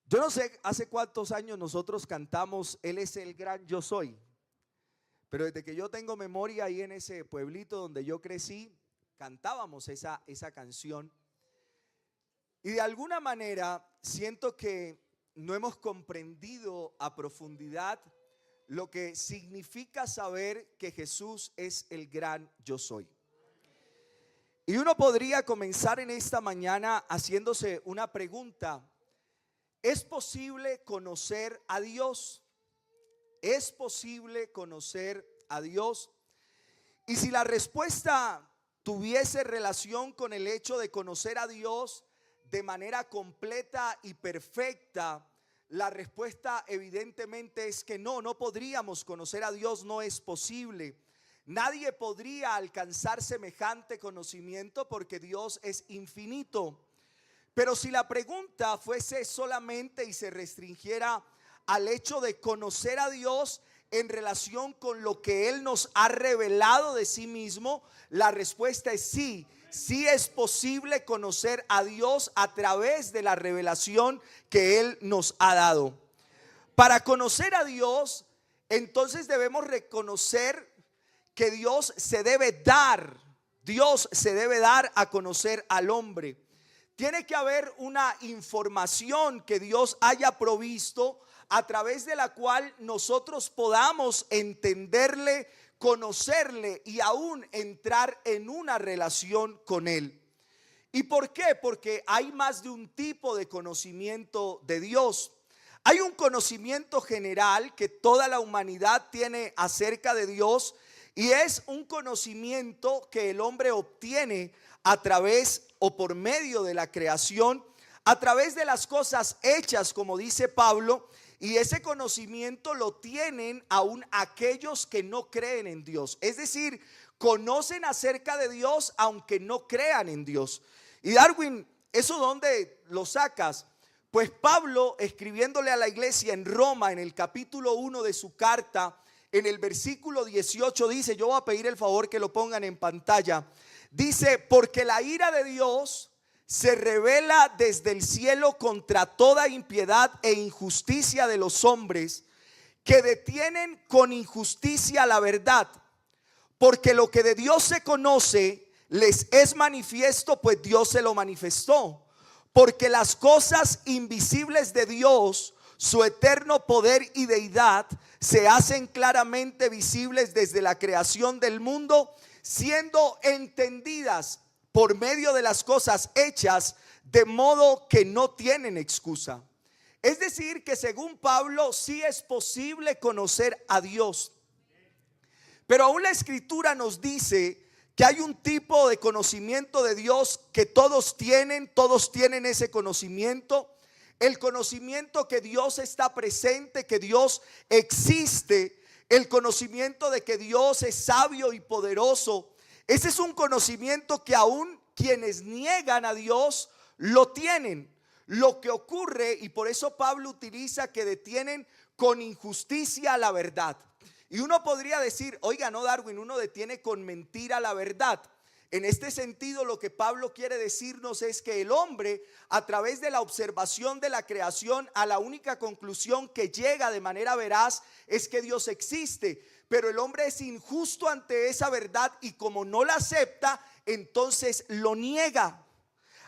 Yo no sé hace cuántos años nosotros cantamos Él es el gran yo soy, pero desde que yo tengo memoria ahí en ese pueblito donde yo crecí, cantábamos esa canción. Y de alguna manera siento que no hemos comprendido a profundidad lo que significa saber que Jesús es el gran yo soy. Y uno podría comenzar en esta mañana haciéndose una pregunta. ¿Es posible conocer a Dios? ¿Es posible conocer a Dios? Y si la respuesta tuviese relación con el hecho de conocer a Dios de manera completa y perfecta, la respuesta evidentemente es que no podríamos conocer a Dios, no es posible. Nadie podría alcanzar semejante conocimiento porque Dios es infinito. Pero si la pregunta fuese solamente y se restringiera al hecho de conocer a Dios en relación con lo que Él nos ha revelado de sí mismo, la respuesta es sí. Sí es posible conocer a Dios a través de la revelación que Él nos ha dado. Para conocer a Dios, entonces debemos reconocer que Dios se debe dar a conocer al hombre. Tiene que haber una información que Dios haya provisto a través de la cual nosotros podamos entenderle, conocerle y aún entrar en una relación con Él. ¿Y por qué? Porque hay más de un tipo de conocimiento de Dios. Hay un conocimiento general que toda la humanidad tiene acerca de Dios y es un conocimiento que el hombre obtiene a través o por medio de la creación, a través de las cosas hechas, como dice Pablo. Y ese conocimiento lo tienen aún aquellos que no creen en Dios. Es decir, conocen acerca de Dios aunque no crean en Dios. Y Darwin, ¿eso dónde lo sacas? Pues Pablo, escribiéndole a la iglesia en Roma, en el capítulo 1 de su carta, en el versículo 18 dice, yo voy a pedir el favor que lo pongan en pantalla. Dice, porque la ira de Dios se revela desde el cielo contra toda impiedad e injusticia de los hombres que detienen con injusticia la verdad. Porque lo que de Dios se conoce les es manifiesto, pues Dios se lo manifestó. Porque las cosas invisibles de Dios, su eterno poder y deidad, se hacen claramente visibles desde la creación del mundo, siendo entendidas por medio de las cosas hechas, de modo que no tienen excusa. Es decir, que según Pablo sí es posible conocer a Dios. Pero aún la Escritura nos dice que hay un tipo de conocimiento de Dios que todos tienen ese conocimiento. El conocimiento que Dios está presente, que Dios existe, el conocimiento de que Dios es sabio y poderoso. Ese es un conocimiento que aún quienes niegan a Dios lo tienen. Lo que ocurre, y por eso Pablo utiliza que detienen con injusticia la verdad. Y uno podría decir, oiga, no, Darwin, uno detiene con mentira la verdad. En este sentido, lo que Pablo quiere decirnos es que el hombre, a través de la observación de la creación, a la única conclusión que llega de manera veraz es que Dios existe. Pero el hombre es injusto ante esa verdad y como no la acepta, entonces lo niega.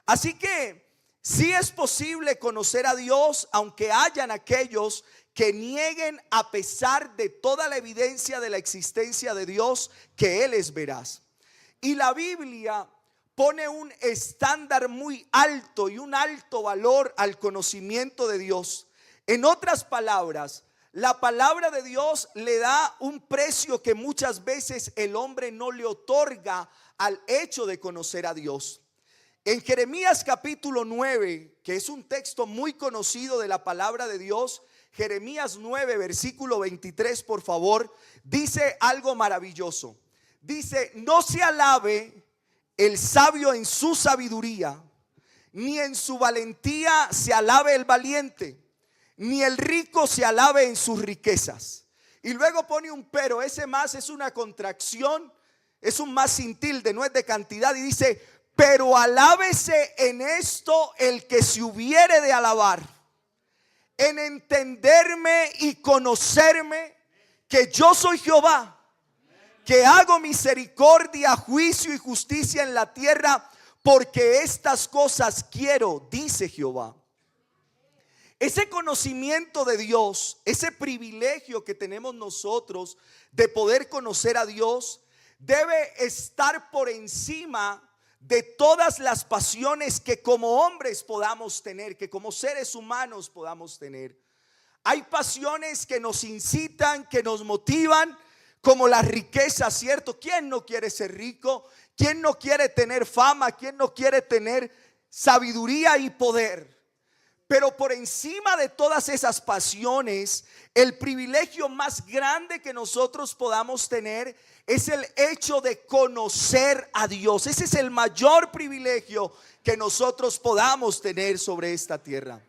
Así que sí es posible conocer a Dios, aunque hayan aquellos que nieguen a pesar de toda la evidencia de la existencia de Dios, que Él es veraz. Y la Biblia pone un estándar muy alto y un alto valor al conocimiento de Dios. En otras palabras, la palabra de Dios le da un precio que muchas veces el hombre no le otorga al hecho de conocer a Dios. En Jeremías capítulo 9, que es un texto muy conocido de la palabra de Dios, Jeremías 9 versículo 23, por favor, dice algo maravilloso. Dice, no se alabe el sabio en su sabiduría, ni en su valentía se alabe el valiente, ni el rico se alabe en sus riquezas. Y luego pone un pero, ese más es una contracción, es un más sin tilde, no es de cantidad, y dice, pero alábese en esto el que se hubiere de alabar, en entenderme y conocerme que yo soy Jehová, que hago misericordia, juicio y justicia en la tierra, porque estas cosas quiero, dice Jehová. Ese conocimiento de Dios, ese privilegio que tenemos nosotros de poder conocer a Dios, debe estar por encima de todas las pasiones que como hombres podamos tener, que como seres humanos podamos tener. Hay pasiones que nos incitan, que nos motivan, como la riqueza, ¿cierto? ¿Quién no quiere ser rico? ¿Quién no quiere tener fama? ¿Quién no quiere tener sabiduría y poder? Pero por encima de todas esas pasiones, el privilegio más grande que nosotros podamos tener es el hecho de conocer a Dios. Ese es el mayor privilegio que nosotros podamos tener sobre esta tierra.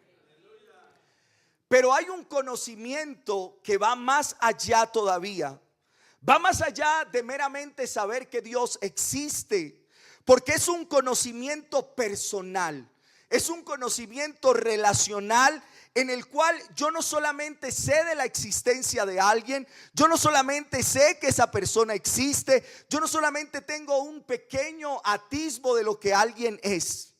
Pero hay un conocimiento que va más allá todavía. Va más allá de meramente saber que Dios existe, porque es un conocimiento personal. Es un conocimiento relacional en el cual yo no solamente sé de la existencia de alguien, yo no solamente sé que esa persona existe, yo no solamente tengo un pequeño atisbo de lo que alguien es.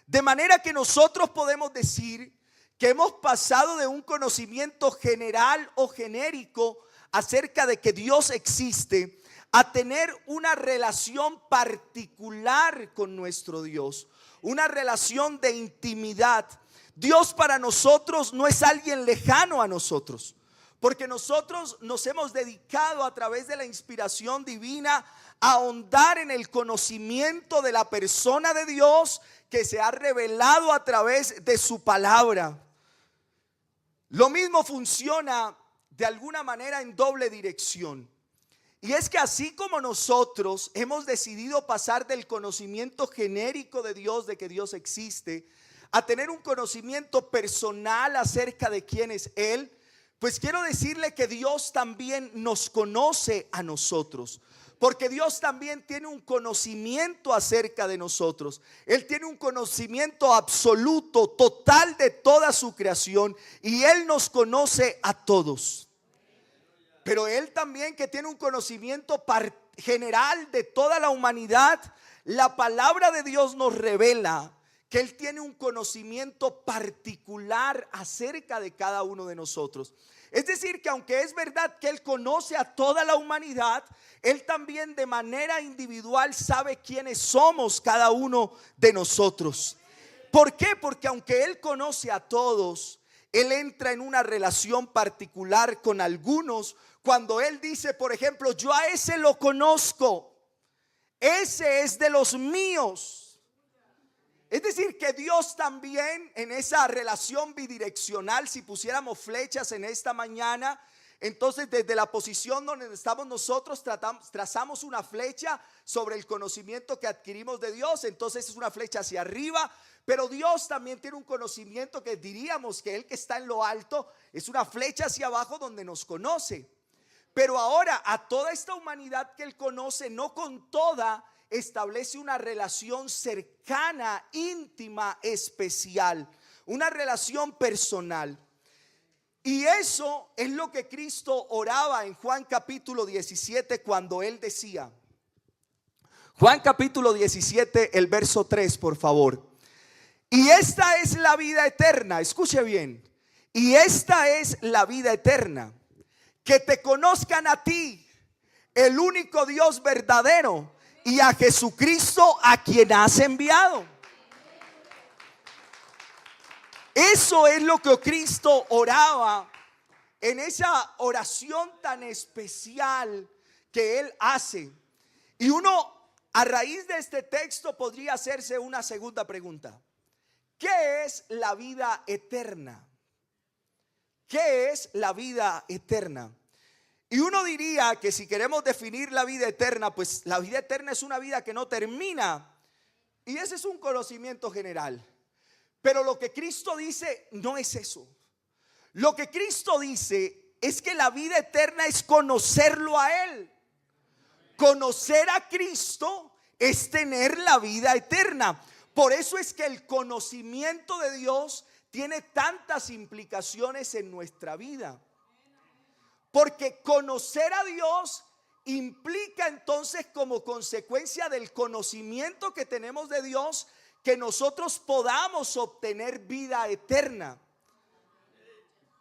De manera que nosotros podemos decir que hemos pasado de un conocimiento general o genérico acerca de que Dios existe a tener una relación particular con nuestro Dios. Una relación de intimidad. Dios para nosotros no es alguien lejano a nosotros, porque nosotros nos hemos dedicado a través de la inspiración divina a ahondar en el conocimiento de la persona de Dios que se ha revelado a través de su palabra. Lo mismo funciona de alguna manera en doble dirección. Y es que así como nosotros hemos decidido pasar del conocimiento genérico de Dios, de que Dios existe, a tener un conocimiento personal acerca de quién es Él, pues quiero decirle que Dios también nos conoce a nosotros. Porque Dios también tiene un conocimiento acerca de nosotros. Él tiene un conocimiento absoluto, total de toda su creación. Y Él nos conoce a todos. Pero Él también, que tiene un conocimiento general de toda la humanidad, la palabra de Dios nos revela que Él tiene un conocimiento particular acerca de cada uno de nosotros. Es decir, que aunque es verdad que Él conoce a toda la humanidad, Él también de manera individual sabe quiénes somos cada uno de nosotros. ¿Por qué? Porque aunque Él conoce a todos, Él entra en una relación particular con algunos. Cuando Él dice, por ejemplo, yo a ese lo conozco, ese es de los míos. Es decir, que Dios también en esa relación bidireccional, si pusiéramos flechas en esta mañana, entonces desde la posición donde estamos nosotros trazamos una flecha sobre el conocimiento que adquirimos de Dios. Entonces es una flecha hacia arriba. Pero Dios también tiene un conocimiento que diríamos que Él que está en lo alto es una flecha hacia abajo donde nos conoce. Pero ahora a toda esta humanidad que Él conoce, no con toda establece una relación cercana, íntima, especial, una relación personal. Y eso es lo que Cristo oraba en Juan capítulo 17 cuando Él decía, Juan capítulo 17, el verso 3, por favor. Y esta es la vida eterna, escuche bien, y esta es la vida eterna, que te conozcan a ti, el único Dios verdadero, y a Jesucristo a quien has enviado. Eso es lo que Cristo oraba en esa oración tan especial que Él hace. Y uno a raíz de este texto podría hacerse una segunda pregunta. ¿Qué es la vida eterna? ¿Qué es la vida eterna? Y uno diría que si queremos definir la vida eterna, pues la vida eterna es una vida que no termina. Y ese es un conocimiento general. Pero lo que Cristo dice no es eso. Lo que Cristo dice es que la vida eterna es conocerlo a Él. Conocer a Cristo es tener la vida eterna. Por eso es que el conocimiento de Dios tiene tantas implicaciones en nuestra vida. Porque conocer a Dios implica entonces, como consecuencia del conocimiento que tenemos de Dios, que nosotros podamos obtener vida eterna.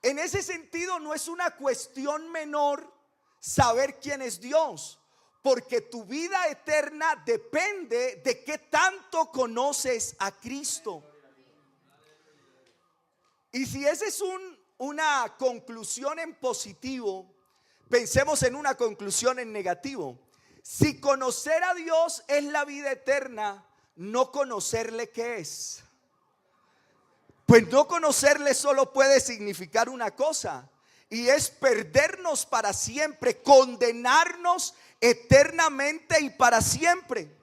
En ese sentido, no es una cuestión menor saber quién es Dios, porque tu vida eterna depende de qué tanto conoces a Cristo. Y si esa es una conclusión en positivo, pensemos en una conclusión en negativo. Si conocer a Dios es la vida eterna, no conocerle, ¿qué es? Pues no conocerle solo puede significar una cosa, y es perdernos para siempre, condenarnos eternamente y para siempre.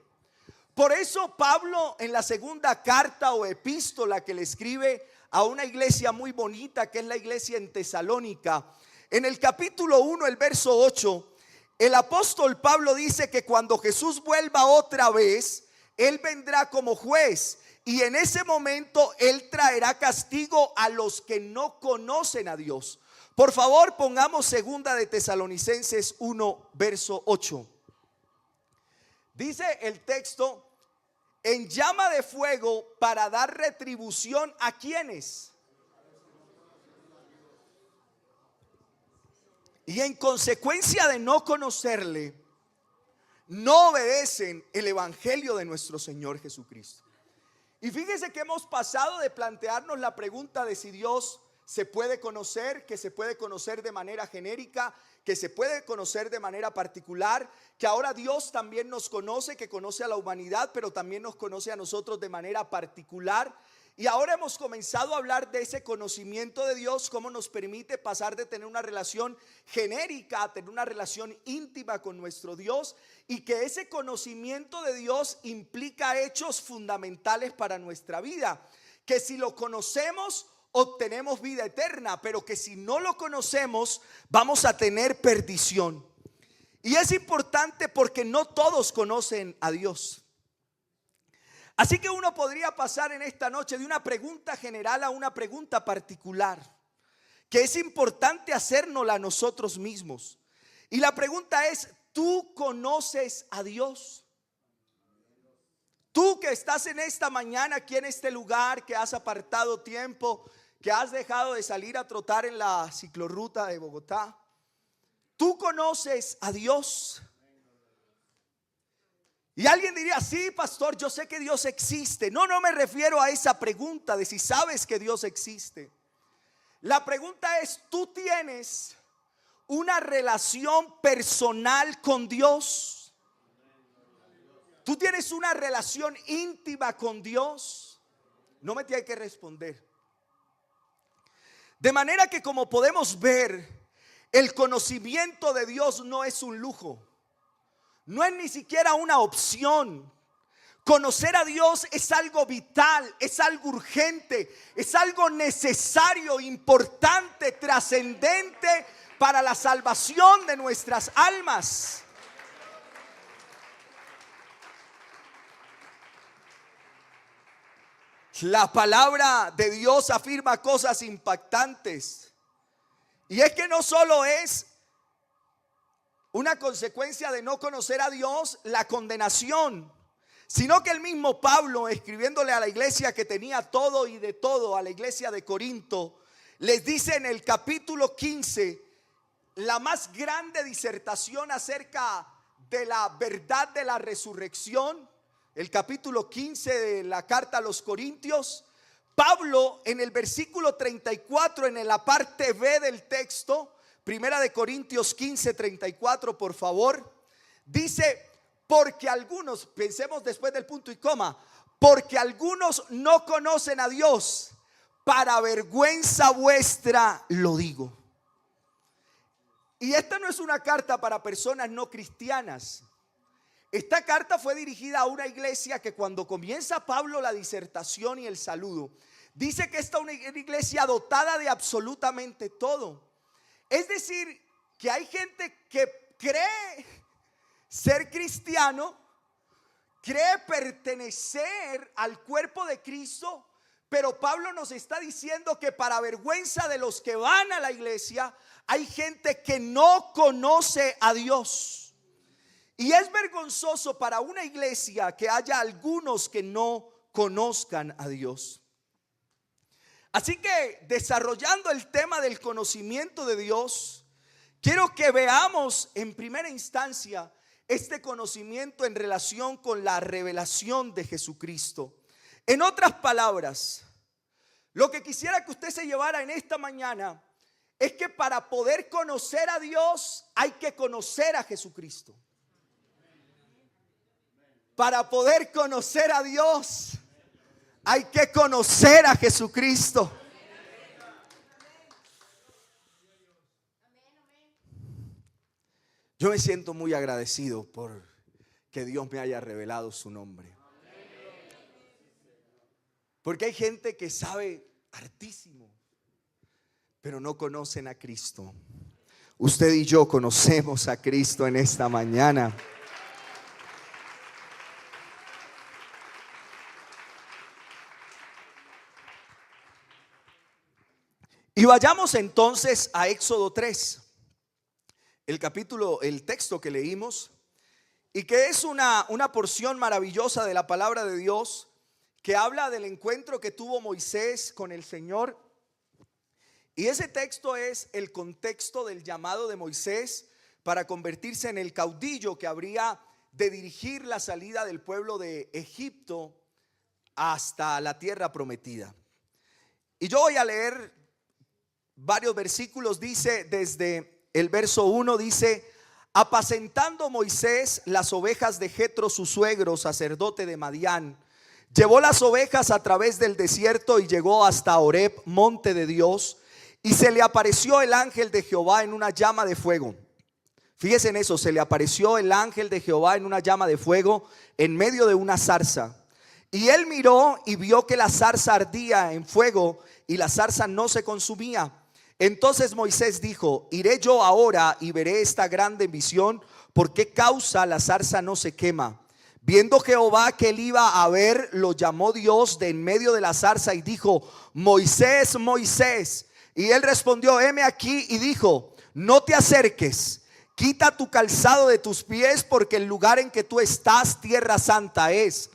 Por eso Pablo, en la segunda carta o epístola que le escribe a una iglesia muy bonita, que es la iglesia en Tesalónica, en el capítulo 1, el verso 8, el apóstol Pablo dice que cuando Jesús vuelva otra vez, Él vendrá como juez, y en ese momento Él traerá castigo a los que no conocen a Dios. Por favor, pongamos segunda de Tesalonicenses 1, verso 8. Dice el texto: en llama de fuego para dar retribución a quienes. Y en consecuencia de no conocerle, no obedecen el evangelio de nuestro Señor Jesucristo. Y fíjese que hemos pasado de plantearnos la pregunta de si Dios se puede conocer, que se puede conocer de manera genérica, que se puede conocer de manera particular, que ahora Dios también nos conoce, que conoce a la humanidad, pero también nos conoce a nosotros de manera particular. Y ahora hemos comenzado a hablar de ese conocimiento de Dios, cómo nos permite pasar de tener una relación genérica a tener una relación íntima con nuestro Dios, y que ese conocimiento de Dios implica hechos fundamentales para nuestra vida, que si lo conocemos obtenemos vida eterna, pero que si no lo conocemos vamos a tener perdición. Y es importante porque no todos conocen a Dios. Así que uno podría pasar en esta noche de una pregunta general a una pregunta particular, que es importante hacérnosla nosotros mismos. Y la pregunta es: ¿tú conoces a Dios? Tú que estás en esta mañana aquí en este lugar, que has apartado tiempo, que has dejado de salir a trotar en la ciclorruta de Bogotá, ¿tú conoces a Dios? Y alguien diría: sí, pastor, yo sé que Dios existe. No me refiero a esa pregunta de si sabes que Dios existe. La pregunta es: ¿tú tienes una relación personal con Dios? ¿Tú tienes una relación íntima con Dios? No me tiene que responder. De manera que, como podemos ver, el conocimiento de Dios no es un lujo. No es ni siquiera una opción. Conocer a Dios es algo vital, es algo urgente, es algo necesario, importante, trascendente para la salvación de nuestras almas. La palabra de Dios afirma cosas impactantes. Y es que no solo es una consecuencia de no conocer a Dios la condenación, sino que el mismo Pablo, escribiéndole a la iglesia que tenía todo y de todo, a la iglesia de Corinto, les dice en el capítulo 15 la más grande disertación acerca de la verdad de la resurrección. El capítulo 15 de la carta a los Corintios, Pablo en el versículo 34, en la parte B del texto, Primera de Corintios 15, 34, por favor, dice: porque algunos, pensemos después del punto y coma, porque algunos no conocen a Dios, para vergüenza vuestra lo digo. Y esta no es una carta para personas no cristianas. Esta carta fue dirigida a una iglesia que, cuando comienza Pablo la disertación y el saludo, dice que esta es una iglesia dotada de absolutamente todo. Es decir, que hay gente que cree ser cristiano, cree pertenecer al cuerpo de Cristo, Pero Pablo nos está diciendo que para vergüenza de los que van a la iglesia, hay gente que no conoce a Dios. Y es vergonzoso para una iglesia que haya algunos que no conozcan a Dios. Así que, desarrollando el tema del conocimiento de Dios, quiero que veamos en primera instancia este conocimiento en relación con la revelación de Jesucristo. En otras palabras, lo que quisiera que usted se llevara en esta mañana es que para poder conocer a Dios hay que conocer a Jesucristo. Para poder conocer a Dios hay que conocer a Jesucristo. Yo me siento muy agradecido por que Dios me haya revelado su nombre. Porque hay gente que sabe hartísimo, pero no conocen a Cristo. Usted y yo conocemos a Cristo en esta mañana. Y vayamos entonces a Éxodo 3, el texto que leímos, y que es una porción maravillosa de la palabra de Dios, que habla del encuentro que tuvo Moisés con el Señor. Y ese texto es el contexto del llamado de Moisés para convertirse en el caudillo que habría de dirigir la salida del pueblo de Egipto hasta la tierra prometida. Y yo voy a leer varios versículos. Dice desde el verso 1, dice: apacentando Moisés las ovejas de Jetro su suegro, sacerdote de Madián, llevó las ovejas a través del desierto y llegó hasta Horeb, monte de Dios, y se le apareció el ángel de Jehová en una llama de fuego. Fíjense en eso, se le apareció el ángel de Jehová en una llama de fuego en medio de una zarza. Y él miró y vio que la zarza ardía en fuego y la zarza no se consumía. Entonces Moisés dijo: iré yo ahora y veré esta grande visión, ¿por qué causa la zarza no se quema? Viendo Jehová que él iba a ver, lo llamó Dios de en medio de la zarza y dijo: Moisés, Moisés. Y él respondió: heme aquí. Y dijo: no te acerques, quita tu calzado de tus pies, porque el lugar en que tú estás, tierra santa es.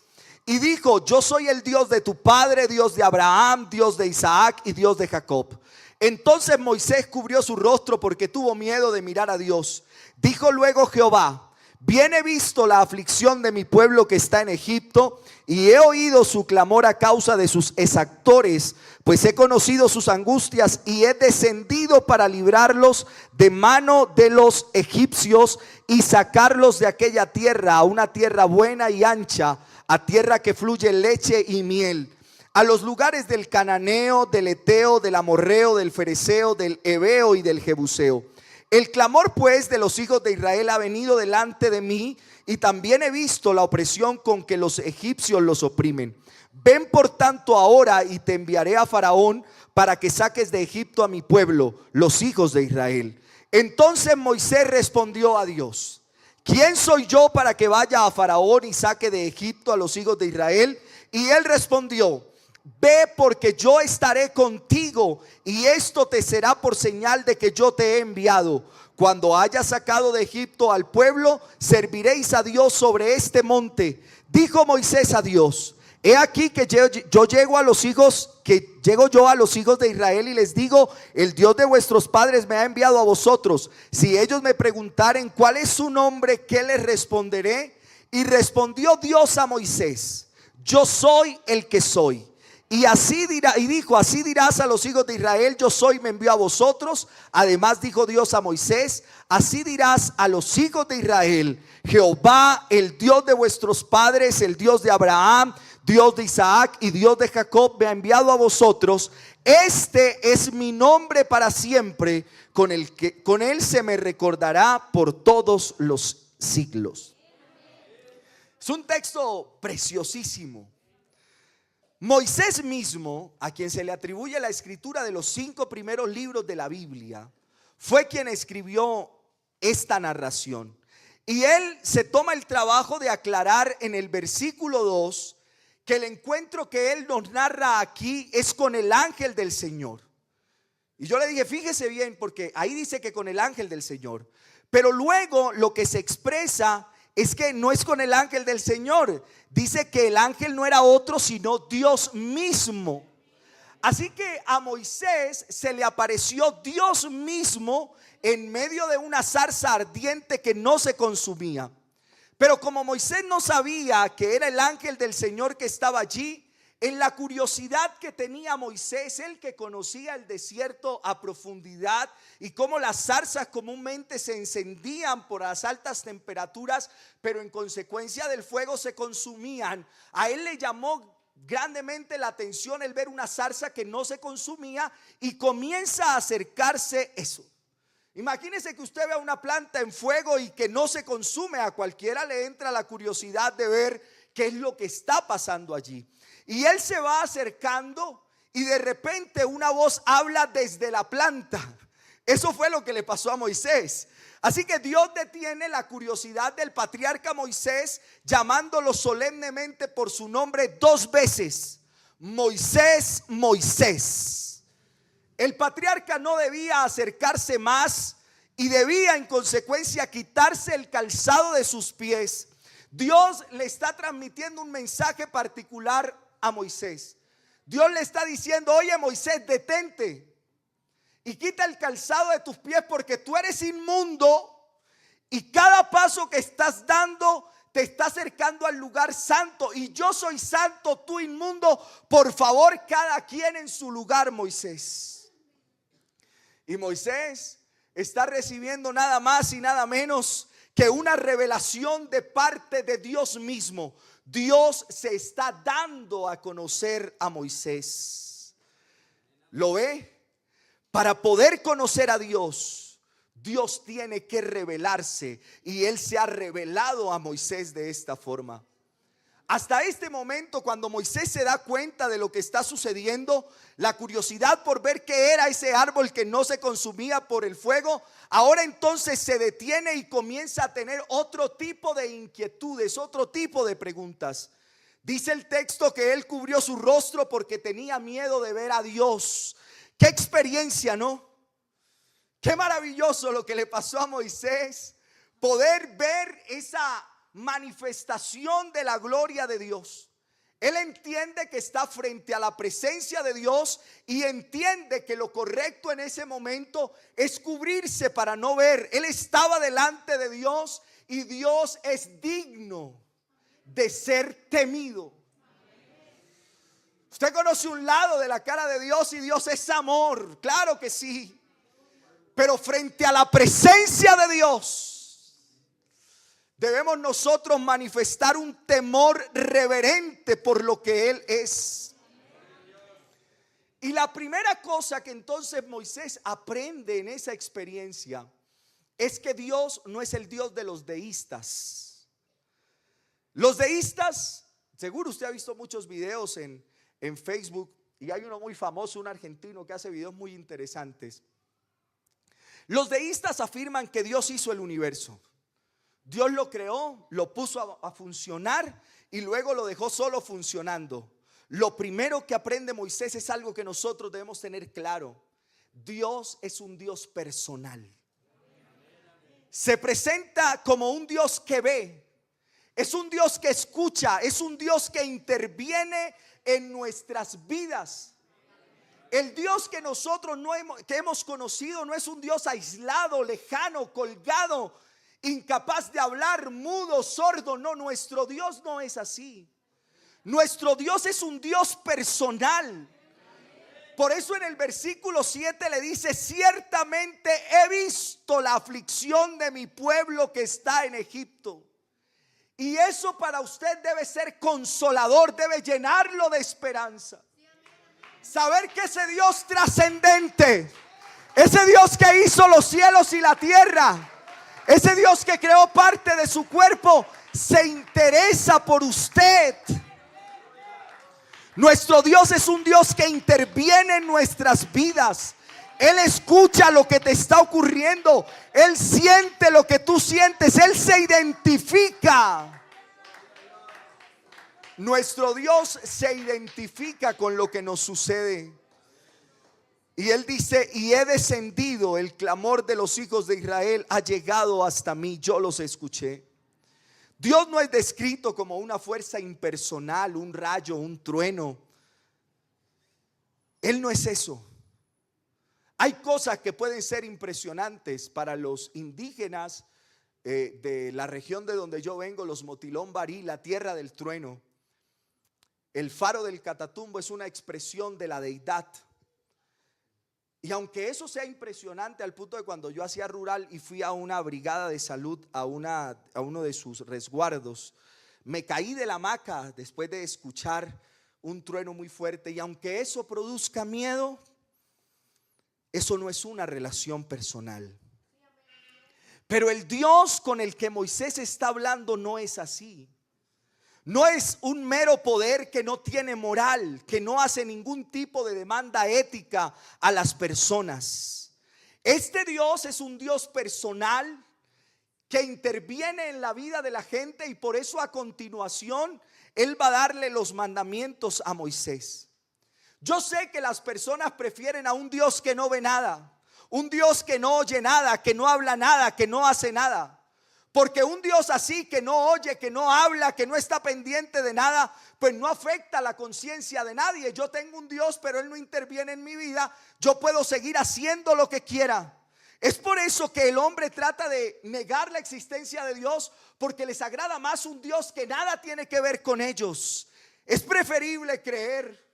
Y dijo: yo soy el Dios de tu padre, Dios de Abraham, Dios de Isaac y Dios de Jacob. Entonces Moisés cubrió su rostro porque tuvo miedo de mirar a Dios. Dijo luego Jehová: bien he visto la aflicción de mi pueblo que está en Egipto, y he oído su clamor a causa de sus exactores, pues he conocido sus angustias y he descendido para librarlos de mano de los egipcios y sacarlos de aquella tierra a una tierra buena y ancha, a tierra que fluye leche y miel, a los lugares del cananeo, del eteo, del amorreo, del fereceo, del heveo y del jebuseo. El clamor pues de los hijos de Israel ha venido delante de mí, y también he visto la opresión con que los egipcios los oprimen. Ven por tanto ahora y te enviaré a Faraón para que saques de Egipto a mi pueblo, los hijos de Israel. Entonces Moisés respondió a Dios: ¿quién soy yo para que vaya a Faraón y saque de Egipto a los hijos de Israel? Y él respondió: ve, porque yo estaré contigo, y esto te será por señal de que yo te he enviado. Cuando hayas sacado de Egipto al pueblo, serviréis a Dios sobre este monte. Dijo Moisés a Dios: he aquí que yo llego a los hijos, que llego yo a los hijos de Israel y les digo: el Dios de vuestros padres me ha enviado a vosotros. Si ellos me preguntaren cuál es su nombre, ¿qué les responderé? Y respondió Dios a Moisés: yo soy el que soy. Y así dirá, y dijo: así dirás a los hijos de Israel: yo soy, me envió a vosotros. Además dijo Dios a Moisés: así dirás a los hijos de Israel: Jehová, el Dios de vuestros padres, el Dios de Abraham, Dios de Isaac y Dios de Jacob, me ha enviado a vosotros. Este es mi nombre para siempre, con él se me recordará por todos los siglos. Es un texto preciosísimo. Moisés mismo, a quien se le atribuye la escritura de los 5 primeros libros de la Biblia, fue quien escribió esta narración. Y él se toma el trabajo de aclarar en el versículo 2 que el encuentro que él nos narra aquí es con el ángel del Señor. Y yo le dije, fíjese bien, porque ahí dice que con el ángel del Señor. Pero luego lo que se expresa es que no es con el ángel del Señor. Dice que el ángel no era otro sino Dios mismo. Así que a Moisés se le apareció Dios mismo en medio de una zarza ardiente que no se consumía. Pero como Moisés no sabía que era el ángel del Señor que estaba allí, en la curiosidad que tenía Moisés, él que conocía el desierto a profundidad y cómo las zarzas comúnmente se encendían por las altas temperaturas, pero en consecuencia del fuego se consumían, a él le llamó grandemente la atención el ver una zarza que no se consumía y comienza a acercarse eso. Imagínese que usted vea una planta en fuego y que no se consume. A cualquiera le entra la curiosidad de ver qué es lo que está pasando allí. Y él se va acercando y de repente una voz habla desde la planta. Eso fue lo que le pasó a Moisés. Así que Dios detiene la curiosidad del patriarca Moisés, llamándolo solemnemente por su nombre 2 veces. Moisés, Moisés. El patriarca no debía acercarse más y debía en consecuencia quitarse el calzado de sus pies. Dios le está transmitiendo un mensaje particular a Moisés. Dios le está diciendo, oye Moisés, detente y quita el calzado de tus pies porque tú eres inmundo y cada paso que estás dando te está acercando al lugar santo y yo soy santo, tú inmundo. Por favor, cada quien en su lugar, Moisés. Y Moisés está recibiendo nada más y nada menos que una revelación de parte de Dios mismo. Dios se está dando a conocer a Moisés. ¿Lo ve? Para poder conocer a Dios, Dios tiene que revelarse y Él se ha revelado a Moisés de esta forma. Hasta este momento, cuando Moisés se da cuenta de lo que está sucediendo, la curiosidad por ver qué era ese árbol que no se consumía por el fuego, ahora entonces se detiene y comienza a tener otro tipo de inquietudes, otro tipo de preguntas. Dice el texto que él cubrió su rostro porque tenía miedo de ver a Dios. Qué experiencia, ¿no? Qué maravilloso lo que le pasó a Moisés, poder ver esa manifestación de la gloria de Dios. Él entiende que está frente a la presencia de Dios y entiende que lo correcto en ese momento es cubrirse para no ver. Él estaba delante de Dios y Dios es digno de ser temido. Usted conoce un lado de la cara de Dios y Dios es amor, claro que sí. Pero frente a la presencia de Dios debemos nosotros manifestar un temor reverente por lo que Él es. Y la primera cosa que entonces Moisés aprende en esa experiencia es que Dios no es el Dios de los deístas. Los deístas, seguro usted ha visto muchos videos en Facebook y hay uno muy famoso, un argentino que hace videos muy interesantes. Los deístas afirman que Dios hizo el universo. Dios lo creó, lo puso a funcionar y luego lo dejó solo funcionando. Lo primero que aprende Moisés es algo que nosotros debemos tener claro. Dios es un Dios personal. Se presenta como un Dios que ve. Es un Dios que escucha. Es un Dios que interviene en nuestras vidas. El Dios que nosotros que hemos conocido no es un Dios aislado, lejano, colgado, incapaz de hablar, mudo, sordo. No, nuestro Dios no es así. Nuestro Dios es un Dios personal. Por eso en el versículo 7 le dice: ciertamente he visto la aflicción de mi pueblo que está en Egipto. Y eso para usted debe ser consolador, debe llenarlo de esperanza. Saber que ese Dios trascendente, ese Dios que hizo los cielos y la tierra, ese Dios que creó parte de su cuerpo, se interesa por usted. Nuestro Dios es un Dios que interviene en nuestras vidas. Él escucha lo que te está ocurriendo. Él siente lo que tú sientes. Él se identifica. Nuestro Dios se identifica con lo que nos sucede. Y Él dice: y he descendido, el clamor de los hijos de Israel ha llegado hasta mí, yo los escuché. Dios no es descrito como una fuerza impersonal, un rayo, un trueno. Él no es eso. Hay cosas que pueden ser impresionantes para los indígenas de la región de donde yo vengo, los Motilón Barí, la tierra del trueno. El faro del Catatumbo es una expresión de la deidad. Y aunque eso sea impresionante al punto de cuando yo hacía rural y fui a una brigada de salud, a uno de sus resguardos, me caí de la hamaca después de escuchar un trueno muy fuerte. Y aunque eso produzca miedo, eso no es una relación personal. Pero el Dios con el que Moisés está hablando no es así. No es un mero poder que no tiene moral, que no hace ningún tipo de demanda ética a las personas. Este Dios es un Dios personal que interviene en la vida de la gente, y por eso a continuación Él va a darle los mandamientos a Moisés. Yo sé que las personas prefieren a un Dios que no ve nada, un Dios que no oye nada, que no habla nada, que no hace nada. Porque un Dios así, que no oye, que no habla, que no está pendiente de nada, pues no afecta la conciencia de nadie. Yo tengo un Dios, pero Él no interviene en mi vida. Yo puedo seguir haciendo lo que quiera. Es por eso que el hombre trata de negar la existencia de Dios, porque les agrada más un Dios que nada tiene que ver con ellos. Es preferible creer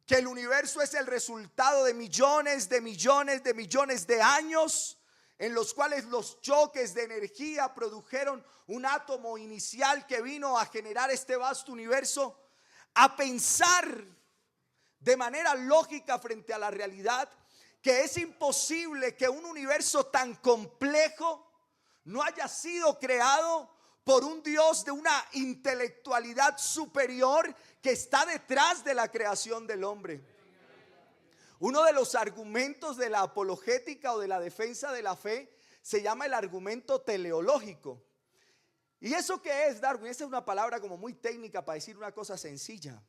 que el universo es el resultado de millones de millones de millones de años, en los cuales los choques de energía produjeron un átomo inicial que vino a generar este vasto universo, a pensar de manera lógica frente a la realidad que es imposible que un universo tan complejo no haya sido creado por un Dios de una intelectualidad superior que está detrás de la creación del hombre. Uno de los argumentos de la apologética o de la defensa de la fe se llama el argumento teleológico. ¿Y eso qué es, Darwin? Esa es una palabra como muy técnica para decir una cosa sencilla.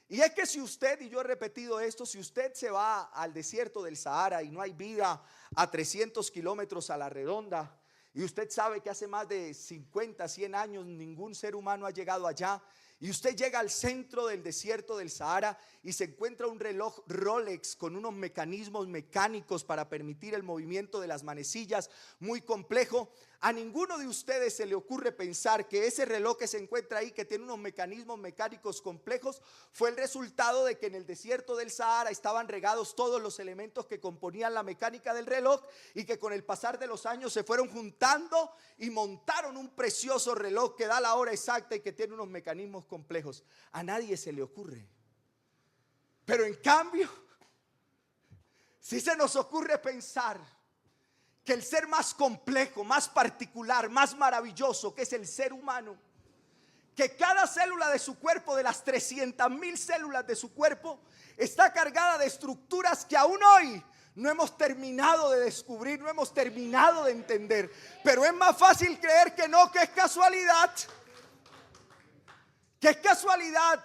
Y es que si usted, y yo he repetido esto, si usted se va al desierto del Sahara y no hay vida a 300 kilómetros a la redonda, y usted sabe que hace más de 50, 100 años ningún ser humano ha llegado allá, y usted llega al centro del desierto del Sahara y se encuentra un reloj Rolex con unos mecanismos mecánicos para permitir el movimiento de las manecillas muy complejo. A ninguno de ustedes se le ocurre pensar que ese reloj que se encuentra ahí, que tiene unos mecanismos mecánicos complejos, fue el resultado de que en el desierto del Sahara estaban regados todos los elementos que componían la mecánica del reloj, y que con el pasar de los años se fueron juntando y montaron un precioso reloj que da la hora exacta y que tiene unos mecanismos complejos. A nadie se le ocurre. Pero en cambio, si se nos ocurre pensar que el ser más complejo, más particular, más maravilloso, que es el ser humano, que cada célula de su cuerpo, de las 300,000 células de su cuerpo, está cargada de estructuras que aún hoy no hemos terminado de descubrir, no hemos terminado de entender. Pero es más fácil creer que no, que es casualidad. Que es casualidad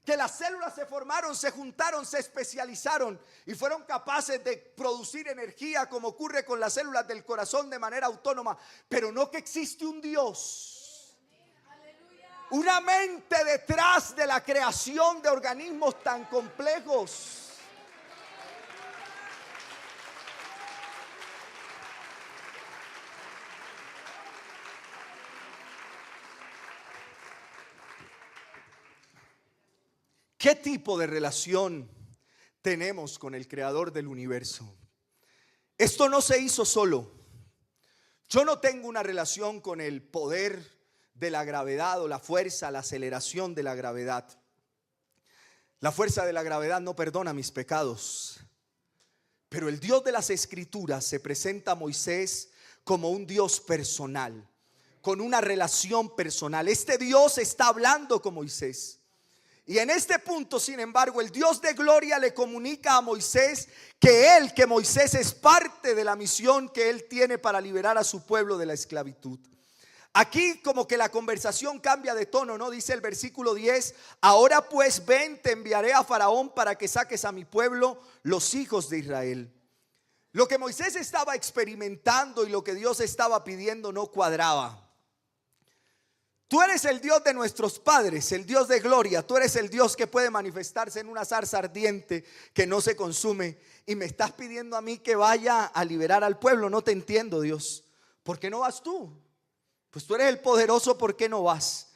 que las células se formaron, se juntaron, se especializaron y fueron capaces de producir energía, como ocurre con las células del corazón, de manera autónoma. Pero no que existe un Dios, una mente detrás de la creación de organismos tan complejos. ¿Qué tipo de relación tenemos con el creador del universo? Esto no se hizo solo. Yo no tengo una relación con el poder de la gravedad o la fuerza, la aceleración de la gravedad. La fuerza de la gravedad no perdona mis pecados. Pero el Dios de las Escrituras se presenta a Moisés como un Dios personal, con una relación personal. Este Dios está hablando con Moisés. Y en este punto, sin embargo, el Dios de gloria le comunica a Moisés que Moisés es parte de la misión que él tiene para liberar a su pueblo de la esclavitud. Aquí como que la conversación cambia de tono, ¿no? Dice el versículo 10, ahora pues ven, te enviaré a Faraón para que saques a mi pueblo, los hijos de Israel. Lo que Moisés estaba experimentando y lo que Dios estaba pidiendo no cuadraba. Tú eres el Dios de nuestros padres, el Dios de gloria. Tú eres el Dios que puede manifestarse en una zarza ardiente que no se consume. Y me estás pidiendo a mí que vaya a liberar al pueblo. No te entiendo, Dios. ¿Por qué no vas tú? Pues tú eres el poderoso, ¿por qué no vas?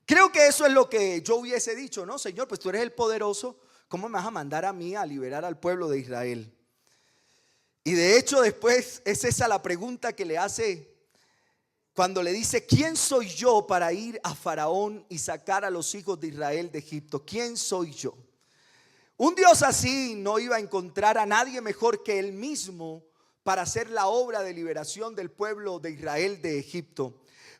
Creo que eso es lo que yo hubiese dicho, ¿no? Señor, pues tú eres el poderoso. ¿Cómo me vas a mandar a mí a liberar al pueblo de Israel? Y de hecho después es esa la pregunta que le hace cuando le dice, ¿quién soy yo para ir a Faraón y sacar a los hijos de Israel de Egipto? ¿Quién soy yo? Un Dios así no iba a encontrar a nadie mejor que él mismo para hacer la obra de liberación del pueblo de Israel de Egipto.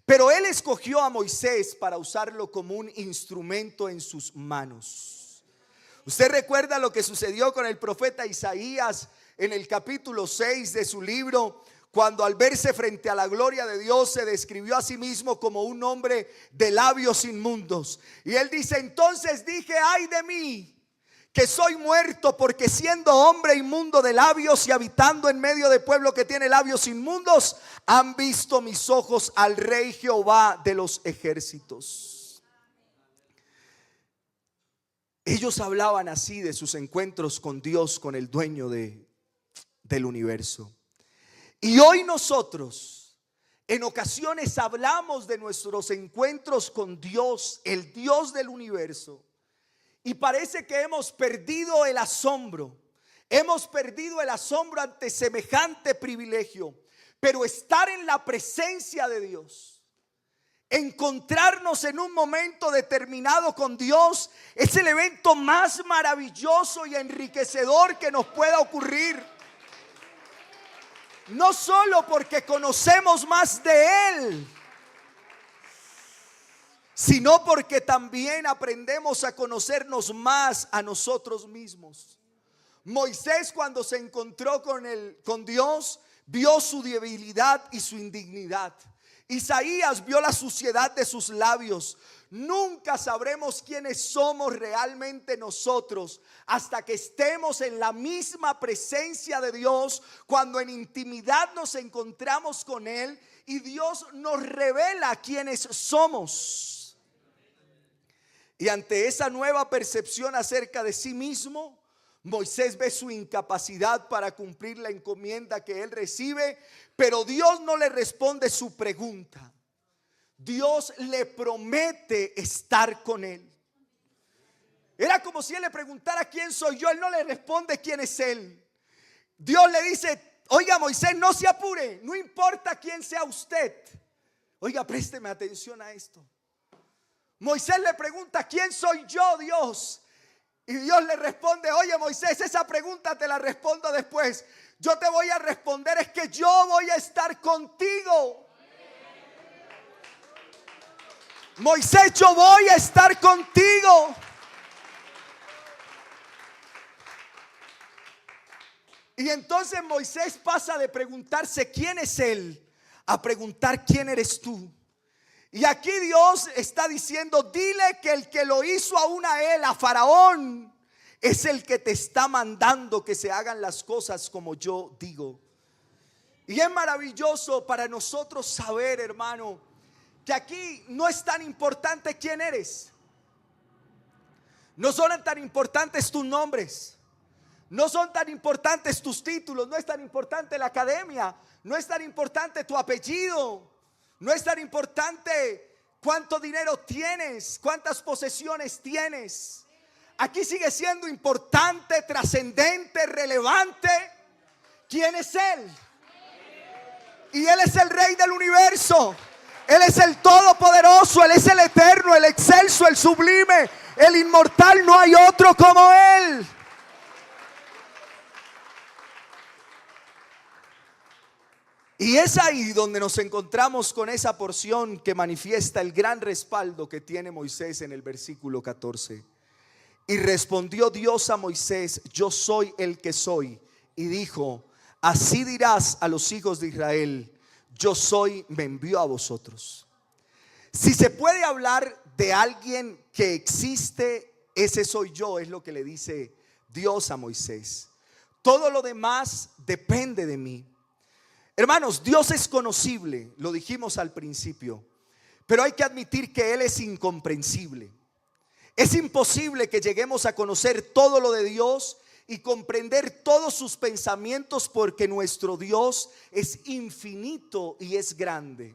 Pero él escogió a Moisés para usarlo como un instrumento en sus manos. Usted recuerda lo que sucedió con el profeta Isaías en el capítulo 6 de su libro, cuando al verse frente a la gloria de Dios se describió a sí mismo como un hombre de labios inmundos. Y él dice, entonces dije, ay de mí, que soy muerto, porque siendo hombre inmundo de labios y habitando en medio de pueblo que tiene labios inmundos, han visto mis ojos al Rey Jehová de los ejércitos. Ellos hablaban así de sus encuentros con Dios, con el dueño del universo. Y hoy nosotros en ocasiones hablamos de nuestros encuentros con Dios, el Dios del universo, y parece que hemos perdido el asombro. Hemos perdido el asombro ante semejante privilegio. Pero estar en la presencia de Dios, encontrarnos en un momento determinado con Dios, es el evento más maravilloso y enriquecedor que nos pueda ocurrir. No solo porque conocemos más de Él, sino porque también aprendemos a conocernos más a nosotros mismos. Moisés, cuando se encontró con Dios, vio su debilidad y su indignidad. Isaías vio la suciedad de sus labios. Nunca sabremos quiénes somos realmente nosotros hasta que estemos en la misma presencia de Dios, cuando en intimidad nos encontramos con Él y Dios nos revela quiénes somos. Y ante esa nueva percepción acerca de sí mismo, Moisés ve su incapacidad para cumplir la encomienda que él recibe, pero Dios no le responde su pregunta. Dios le promete estar con él. Era como si él le preguntara quién soy yo. Él no le responde quién es él. Dios le dice, oiga Moisés, no se apure, no importa quién sea usted. Oiga, présteme atención a esto. Moisés le pregunta, ¿quién soy yo, Dios? Y Dios le responde, oye Moisés, esa pregunta te la respondo después. Yo te voy a responder, es que yo voy a estar contigo. Moisés, yo voy a estar contigo. Y entonces Moisés pasa de preguntarse quién es él a preguntar quién eres tú. Y aquí Dios está diciendo, dile que el que lo hizo aún a él, a Faraón, es el que te está mandando que se hagan las cosas como yo digo. Y es maravilloso para nosotros saber, hermano, que aquí no es tan importante quién eres. No son tan importantes tus nombres. No son tan importantes tus títulos. No es tan importante la academia. No es tan importante tu apellido. No es tan importante cuánto dinero tienes, cuántas posesiones tienes. Aquí sigue siendo importante, trascendente, relevante. ¿Quién es Él? Y Él es el Rey del universo. Él es el todopoderoso. Él es el eterno, el excelso, el sublime, el inmortal. No hay otro como Él. Y es ahí donde nos encontramos con esa porción que manifiesta el gran respaldo que tiene Moisés en el versículo 14. Y respondió Dios a Moisés, yo soy el que soy. Y dijo, así dirás a los hijos de Israel, yo soy, me envió a vosotros. Si se puede hablar de alguien que existe, ese soy yo, es lo que le dice Dios a Moisés. Todo lo demás depende de mí. Hermanos, Dios es conocible, lo dijimos al principio, pero hay que admitir que Él es incomprensible. Es imposible que lleguemos a conocer todo lo de Dios y comprender todos sus pensamientos, porque nuestro Dios es infinito y es grande.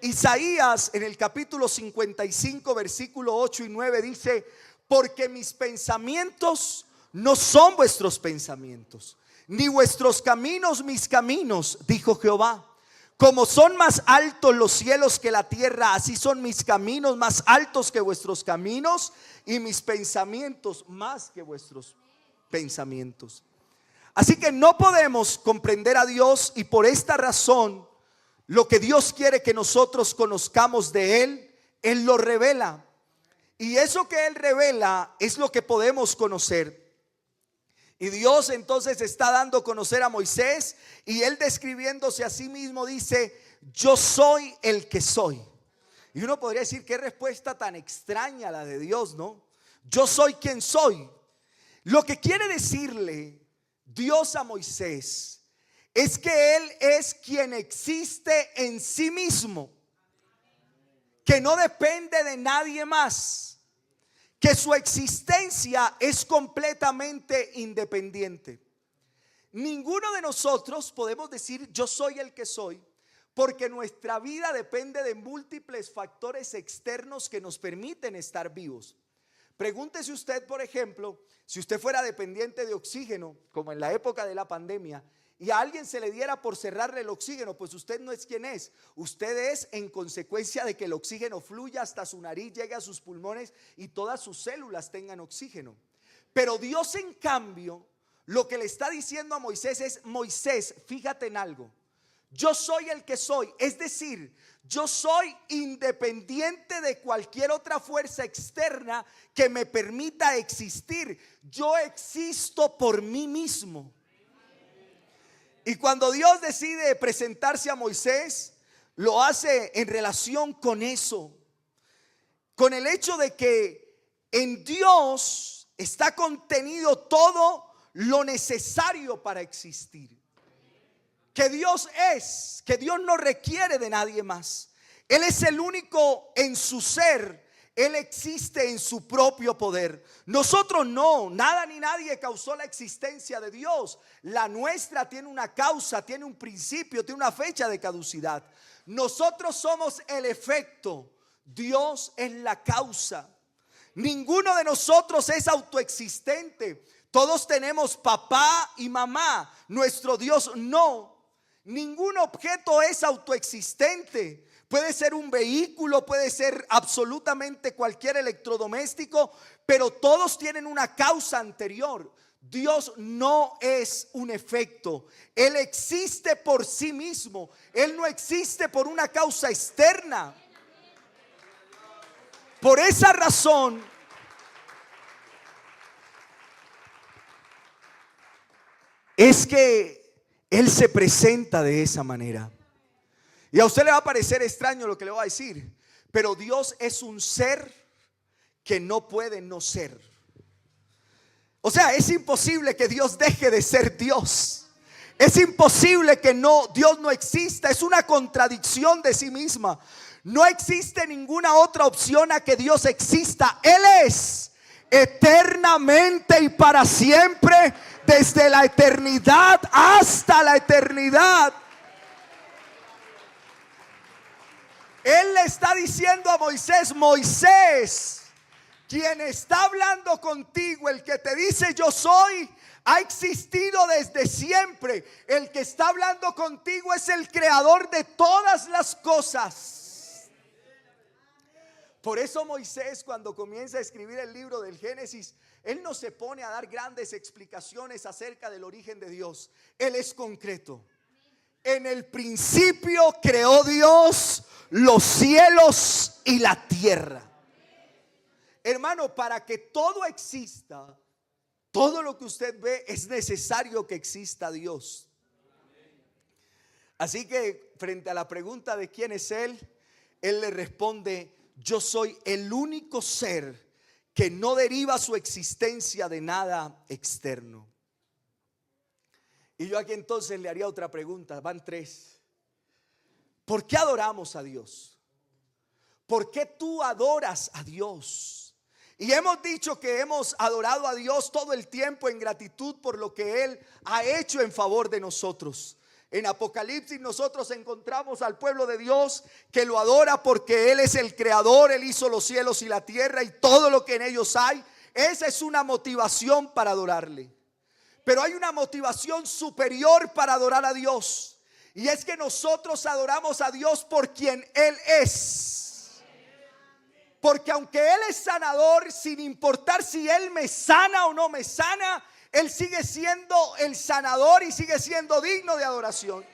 Isaías en el capítulo 55 versículo 8 y 9 dice: porque mis pensamientos no son vuestros pensamientos, ni vuestros caminos mis caminos, dijo Jehová. Como son más altos los cielos que la tierra, así son mis caminos más altos que vuestros caminos, y mis pensamientos más que vuestros pensamientos. Así que no podemos comprender a Dios, y por esta razón lo que Dios quiere que nosotros conozcamos de Él, Él lo revela. Y eso que Él revela es lo que podemos conocer. Y Dios entonces está dando a conocer a Moisés, y él, describiéndose a sí mismo, dice: yo soy el que soy. Y uno podría decir: qué respuesta tan extraña la de Dios, ¿no? Yo soy quien soy. Lo que quiere decirle Dios a Moisés es que Él es quien existe en sí mismo, que no depende de nadie más, que su existencia es completamente independiente. Ninguno de nosotros podemos decir yo soy el que soy, porque nuestra vida depende de múltiples factores externos que nos permiten estar vivos. Pregúntese usted, por ejemplo, si usted fuera dependiente de oxígeno, como en la época de la pandemia, y a alguien se le diera por cerrarle el oxígeno, pues usted no es quien es. Usted es en consecuencia de que el oxígeno fluya hasta su nariz, llegue a sus pulmones y todas sus células tengan oxígeno. Pero Dios, en cambio, lo que le está diciendo a Moisés es: Moisés, fíjate en algo. Yo soy el que soy, es decir, yo soy independiente de cualquier otra fuerza externa que me permita existir. Yo existo por mí mismo. Y cuando Dios decide presentarse a Moisés, lo hace en relación con eso, con el hecho de que en Dios está contenido todo lo necesario para existir. Que Dios no requiere de nadie más. Él es el único en su ser. Él existe en su propio poder. Nosotros no, nada ni nadie causó la existencia de Dios. La nuestra tiene una causa, tiene un principio, tiene una fecha de caducidad. Nosotros somos el efecto, Dios es la causa. Ninguno de nosotros es autoexistente. Todos tenemos papá y mamá. Nuestro Dios no. Ningún objeto es autoexistente. Puede ser un vehículo, puede ser absolutamente cualquier electrodoméstico, pero todos tienen una causa anterior. Dios no es un efecto. Él existe por sí mismo. Él no existe por una causa externa. Por esa razón, es que Él se presenta de esa manera. Y a usted le va a parecer extraño lo que le voy a decir, pero Dios es un ser que no puede no ser. O sea, es imposible que Dios deje de ser Dios. Es imposible que Dios no exista. Es una contradicción de sí misma. No existe ninguna otra opción a que Dios exista. Él es eternamente y para siempre, desde la eternidad hasta la eternidad. Él le está diciendo a Moisés: Moisés, quien está hablando contigo, el que te dice yo soy, ha existido desde siempre. El que está hablando contigo es el creador de todas las cosas. Por eso Moisés, cuando comienza a escribir el libro del Génesis, él no se pone a dar grandes explicaciones acerca del origen de Dios. Él es concreto. En el principio creó Dios los cielos y la tierra. Hermano, para que todo exista, todo lo que usted ve, es necesario que exista Dios. Así que frente a la pregunta de quién es Él, Él le responde: yo soy el único ser que no deriva su existencia de nada externo. Y yo aquí entonces le haría otra pregunta, van tres. ¿Por qué adoramos a Dios? ¿Por qué tú adoras a Dios? Y hemos dicho que hemos adorado a Dios todo el tiempo en gratitud por lo que Él ha hecho en favor de nosotros. En Apocalipsis nosotros encontramos al pueblo de Dios que lo adora porque Él es el creador. Él hizo los cielos y la tierra y todo lo que en ellos hay. Esa es una motivación para adorarle. Pero hay una motivación superior para adorar a Dios. Y es que nosotros adoramos a Dios por quien Él es. Porque aunque Él es sanador, sin importar si Él me sana o no me sana, Él sigue siendo el sanador y sigue siendo digno de adoración.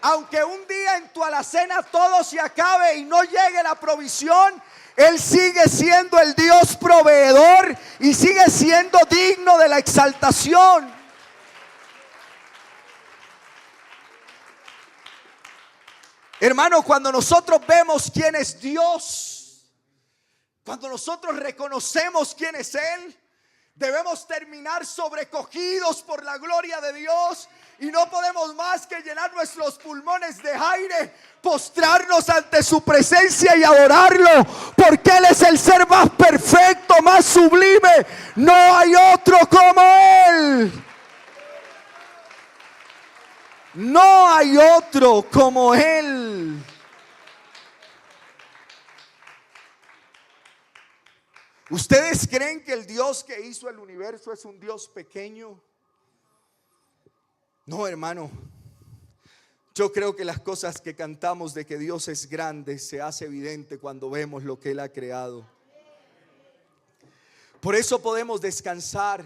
Aunque un día en tu alacena todo se acabe y no llegue la provisión, Él sigue siendo el Dios proveedor y sigue siendo digno de la exaltación. Hermano, cuando nosotros vemos quién es Dios, cuando nosotros reconocemos quién es Él, debemos terminar sobrecogidos por la gloria de Dios y no podemos más que llenar nuestros pulmones de aire, postrarnos ante su presencia y adorarlo, porque Él es el ser más perfecto, más sublime. No hay otro como Él. No hay otro como Él. ¿Ustedes creen que el Dios que hizo el universo es un Dios pequeño? No, hermano. Yo creo que las cosas que cantamos de que Dios es grande se hace evidente cuando vemos lo que Él ha creado. Por eso podemos descansar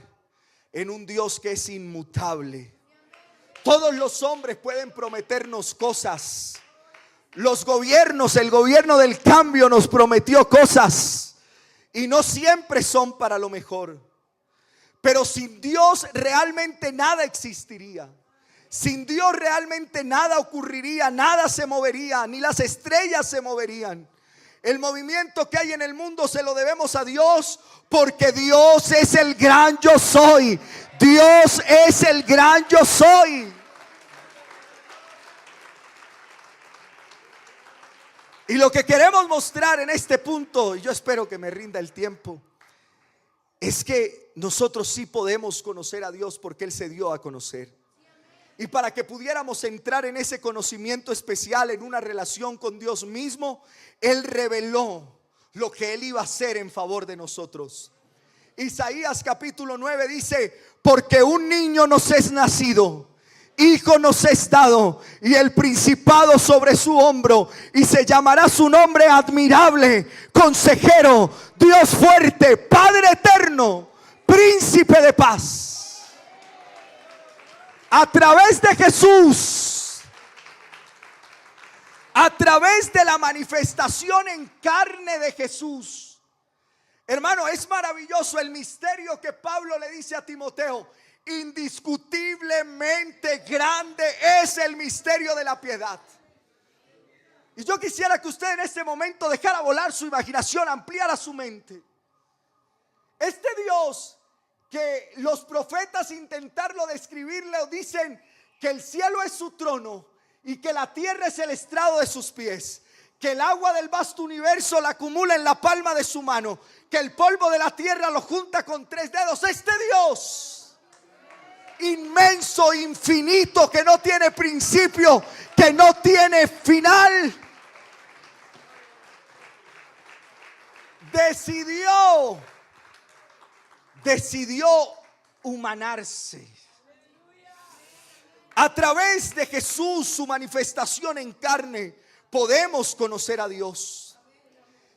en un Dios que es inmutable. Todos los hombres pueden prometernos cosas. Los gobiernos, el gobierno del cambio nos prometió cosas. Y no siempre son para lo mejor. Pero sin Dios realmente nada existiría. Sin Dios realmente nada ocurriría, nada se movería, ni las estrellas se moverían. El movimiento que hay en el mundo se lo debemos a Dios, porque Dios es el gran yo soy. Dios es el gran yo soy. Y lo que queremos mostrar en este punto, y yo espero que me rinda el tiempo, es que nosotros sí podemos conocer a Dios porque Él se dio a conocer. Y para que pudiéramos entrar en ese conocimiento especial, en una relación con Dios mismo, Él reveló lo que Él iba a hacer en favor de nosotros. Isaías capítulo 9 dice: porque un niño nos es nacido, hijo nos es dado, y el principado sobre su hombro, y se llamará su nombre admirable, consejero, Dios fuerte, Padre eterno, príncipe de paz. A través de Jesús, a través de la manifestación en carne de Jesús, hermano, es maravilloso el misterio que Pablo le dice a Timoteo. Indiscutiblemente grande es el misterio de la piedad. Y yo quisiera que usted en este momento dejara volar su imaginación, ampliara su mente. Este Dios que los profetas intentarlo describirle dicen que el cielo es su trono y que la tierra es el estrado de sus pies, que el agua del vasto universo la acumula en la palma de su mano, que el polvo de la tierra lo junta con 3 dedos. Este Dios inmenso, infinito, que no tiene principio, que no tiene final, decidió humanarse. A través de Jesús, su manifestación en carne, podemos conocer a Dios.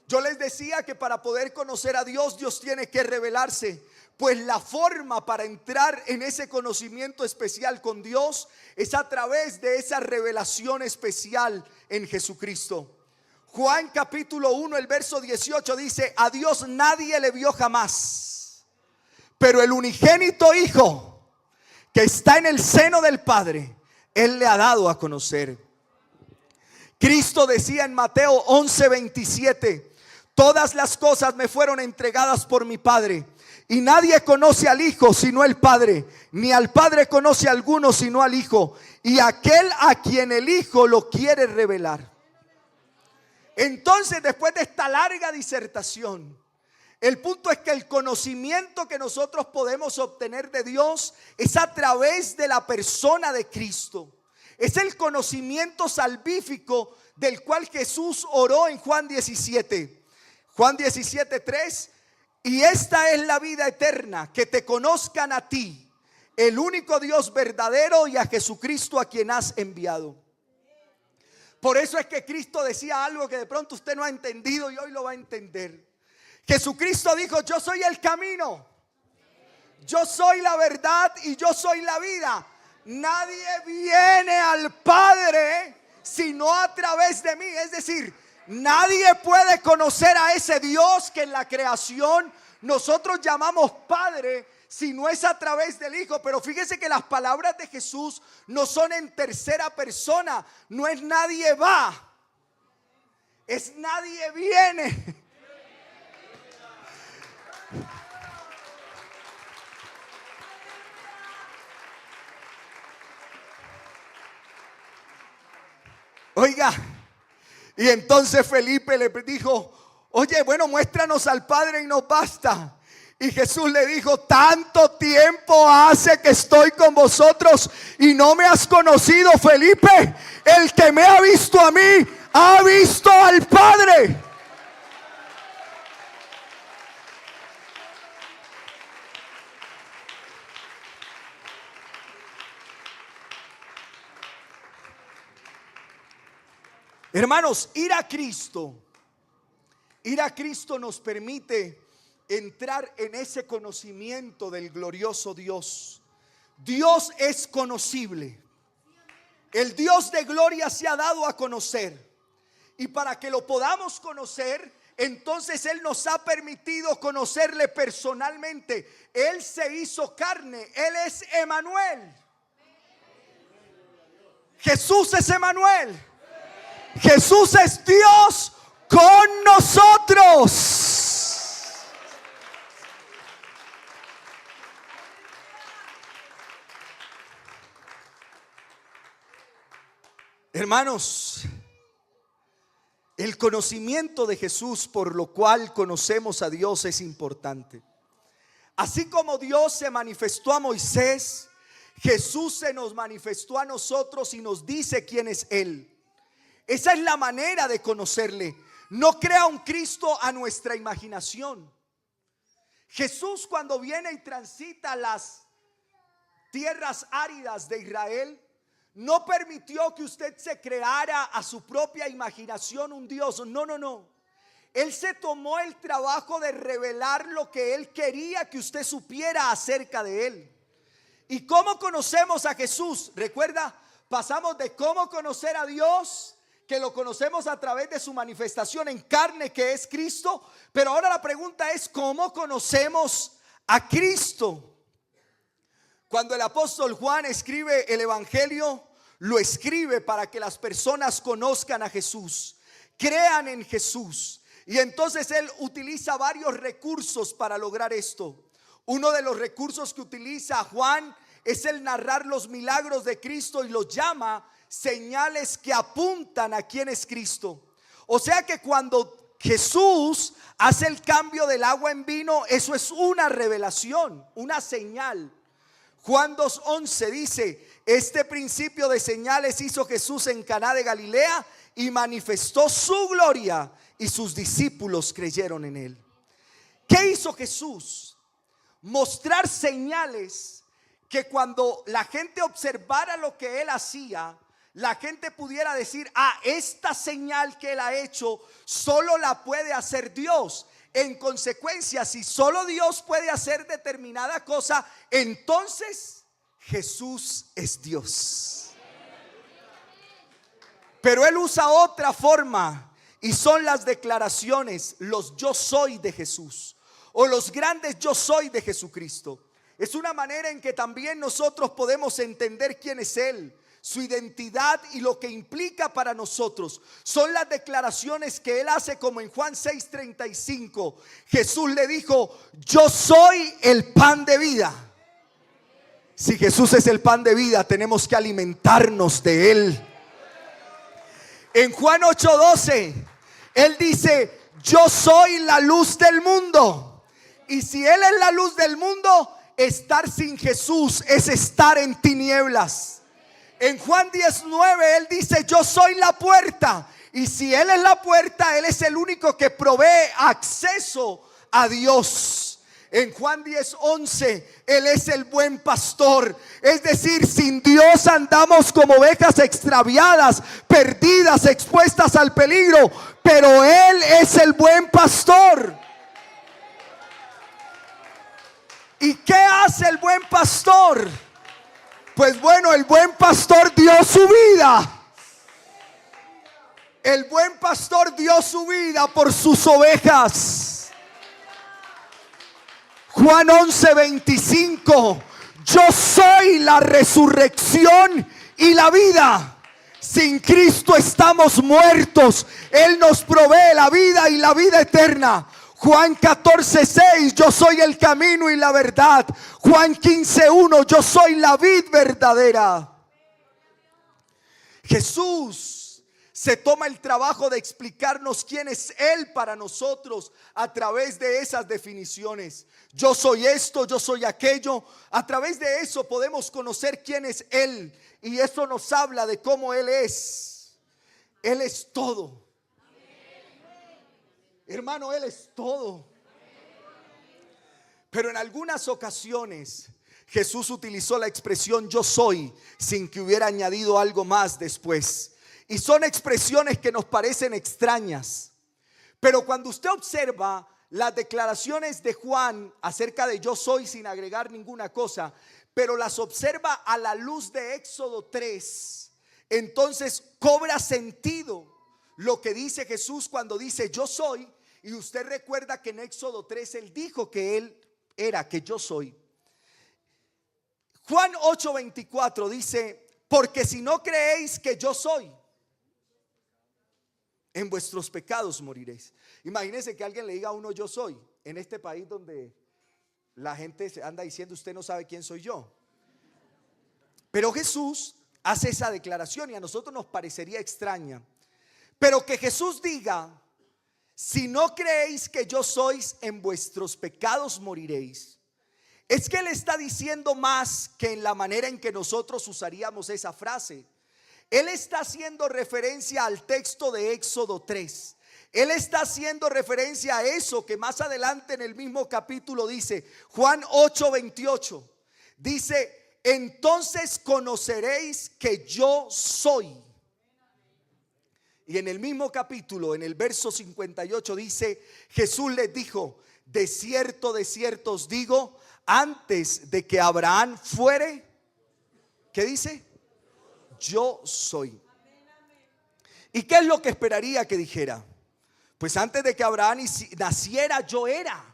Yo les decía que para poder conocer a Dios, Dios tiene que revelarse. Pues la forma para entrar en ese conocimiento especial con Dios es a través de esa revelación especial en Jesucristo. Juan capítulo 1, el verso 18 dice: a Dios nadie le vio jamás, pero el unigénito Hijo que está en el seno del Padre, Él le ha dado a conocer. Cristo decía en Mateo 11:27: todas las cosas me fueron entregadas por mi Padre, y nadie conoce al Hijo sino el Padre, ni al Padre conoce a alguno sino al Hijo, y aquel a quien el Hijo lo quiere revelar. Entonces, después de esta larga disertación, el punto es que el conocimiento que nosotros podemos obtener de Dios es a través de la persona de Cristo. Es el conocimiento salvífico del cual Jesús oró en Juan 17. Juan 17:3: y esta es la vida eterna, que te conozcan a ti, el único Dios verdadero, y a Jesucristo a quien has enviado. Por eso es que Cristo decía algo que de pronto usted no ha entendido y hoy lo va a entender. Jesucristo dijo: yo soy el camino, yo soy la verdad y yo soy la vida. Nadie viene al Padre sino a través de mí. Es decir, nadie puede conocer a ese Dios que en la creación nosotros llamamos Padre si no es a través del Hijo. Pero fíjese que las palabras de Jesús no son en tercera persona. No es nadie va, es nadie viene. Oiga, y entonces Felipe le dijo: oye, bueno, muéstranos al Padre y nos basta. Y Jesús le dijo: tanto tiempo hace que estoy con vosotros y no me has conocido, Felipe. El que me ha visto a mí, ha visto al Padre. Hermanos, ir a Cristo nos permite entrar en ese conocimiento del glorioso Dios. Dios es conocible. El Dios de gloria se ha dado a conocer. Y para que lo podamos conocer, entonces Él nos ha permitido conocerle personalmente. Él se hizo carne. Él es Emanuel. Jesús es Emanuel. Jesús es Dios con nosotros. Hermanos, el conocimiento de Jesús, por lo cual conocemos a Dios, es importante. Así como Dios se manifestó a Moisés, Jesús se nos manifestó a nosotros y nos dice quién es Él. Esa es la manera de conocerle. No crea un Cristo a nuestra imaginación. Jesús, cuando viene y transita las tierras áridas de Israel, no permitió que usted se creara a su propia imaginación un Dios. No. Él se tomó el trabajo de revelar lo que Él quería que usted supiera acerca de Él. ¿Y cómo conocemos a Jesús? Recuerda, pasamos de cómo conocer a Dios, que lo conocemos a través de su manifestación en carne, que es Cristo. Pero ahora la pregunta es: ¿cómo conocemos a Cristo? Cuando el apóstol Juan escribe el evangelio, lo escribe para que las personas conozcan a Jesús, crean en Jesús. Y entonces él utiliza varios recursos para lograr esto. Uno de los recursos que utiliza Juan es el narrar los milagros de Cristo, y los llama señales que apuntan a quién es Cristo. O sea que cuando Jesús hace el cambio del agua en vino, eso es una revelación, una señal. Juan 2:11 dice: este principio de señales hizo Jesús en Caná de Galilea y manifestó su gloria, y sus discípulos creyeron en él. ¿Qué hizo Jesús? Mostrar señales que cuando la gente observara lo que él hacía, la gente pudiera decir: esta señal que él ha hecho solo la puede hacer Dios. En consecuencia, si solo Dios puede hacer determinada cosa, entonces Jesús es Dios. Pero él usa otra forma, y son las declaraciones, los yo soy de Jesús, o los grandes yo soy de Jesucristo. Es una manera en que también nosotros podemos entender quién es Él. su identidad y lo que implica para nosotros son las declaraciones que él hace, como en Juan 6:35. Jesús le dijo: yo soy el pan de vida. Si Jesús es el pan de vida, tenemos que alimentarnos de él. En Juan 8:12, él dice: yo soy la luz del mundo. Y si él es la luz del mundo, estar sin Jesús es estar en tinieblas. En Juan 19 él dice: yo soy la puerta. Y si él es la puerta, él es el único que provee acceso a Dios. En Juan 10:11 él es el buen pastor. Es decir, sin Dios andamos como ovejas extraviadas, perdidas, expuestas al peligro. Pero él es el buen pastor. ¿Y qué hace el buen pastor? Pues bueno, el buen pastor dio su vida. El buen pastor dio su vida por sus ovejas. Juan 11:25: yo soy la resurrección y la vida. Sin Cristo estamos muertos. Él nos provee la vida y la vida eterna. Juan 14:6: yo soy el camino y la verdad. Juan 15:1: yo soy la vid verdadera. Jesús se toma el trabajo de explicarnos quién es Él para nosotros a través de esas definiciones. Yo soy esto, yo soy aquello. A través de eso podemos conocer quién es Él, y eso nos habla de cómo Él es. Él es todo. Hermano, Él es todo. Pero en algunas ocasiones Jesús utilizó la expresión yo soy sin que hubiera añadido algo más después. Y son expresiones que nos parecen extrañas. Pero cuando usted observa las declaraciones de Juan acerca de yo soy sin agregar ninguna cosa, pero las observa a la luz de Éxodo 3, entonces cobra sentido lo que dice Jesús cuando dice yo soy. Y usted recuerda que en Éxodo 3 él dijo que él era, que yo soy. Juan 8:24 dice: porque si no creéis que yo soy, en vuestros pecados moriréis. Imagínense que alguien le diga a uno yo soy, en este país donde la gente anda diciendo usted no sabe quién soy yo. Pero Jesús hace esa declaración y a nosotros nos parecería extraña. Pero que Jesús diga: si no creéis que yo sois, en vuestros pecados moriréis, es que Él está diciendo más que en la manera en que nosotros usaríamos esa frase. Él está haciendo referencia al texto de Éxodo 3. Él está haciendo referencia a eso que más adelante en el mismo capítulo dice, Juan 8:28. Dice: entonces conoceréis que yo soy. Y en el mismo capítulo, en el verso 58 dice: Jesús les dijo: de cierto os digo, antes de que Abraham fuere, ¿qué dice? Yo soy. ¿Y qué es lo que esperaría que dijera? Pues antes de que Abraham naciera, yo era.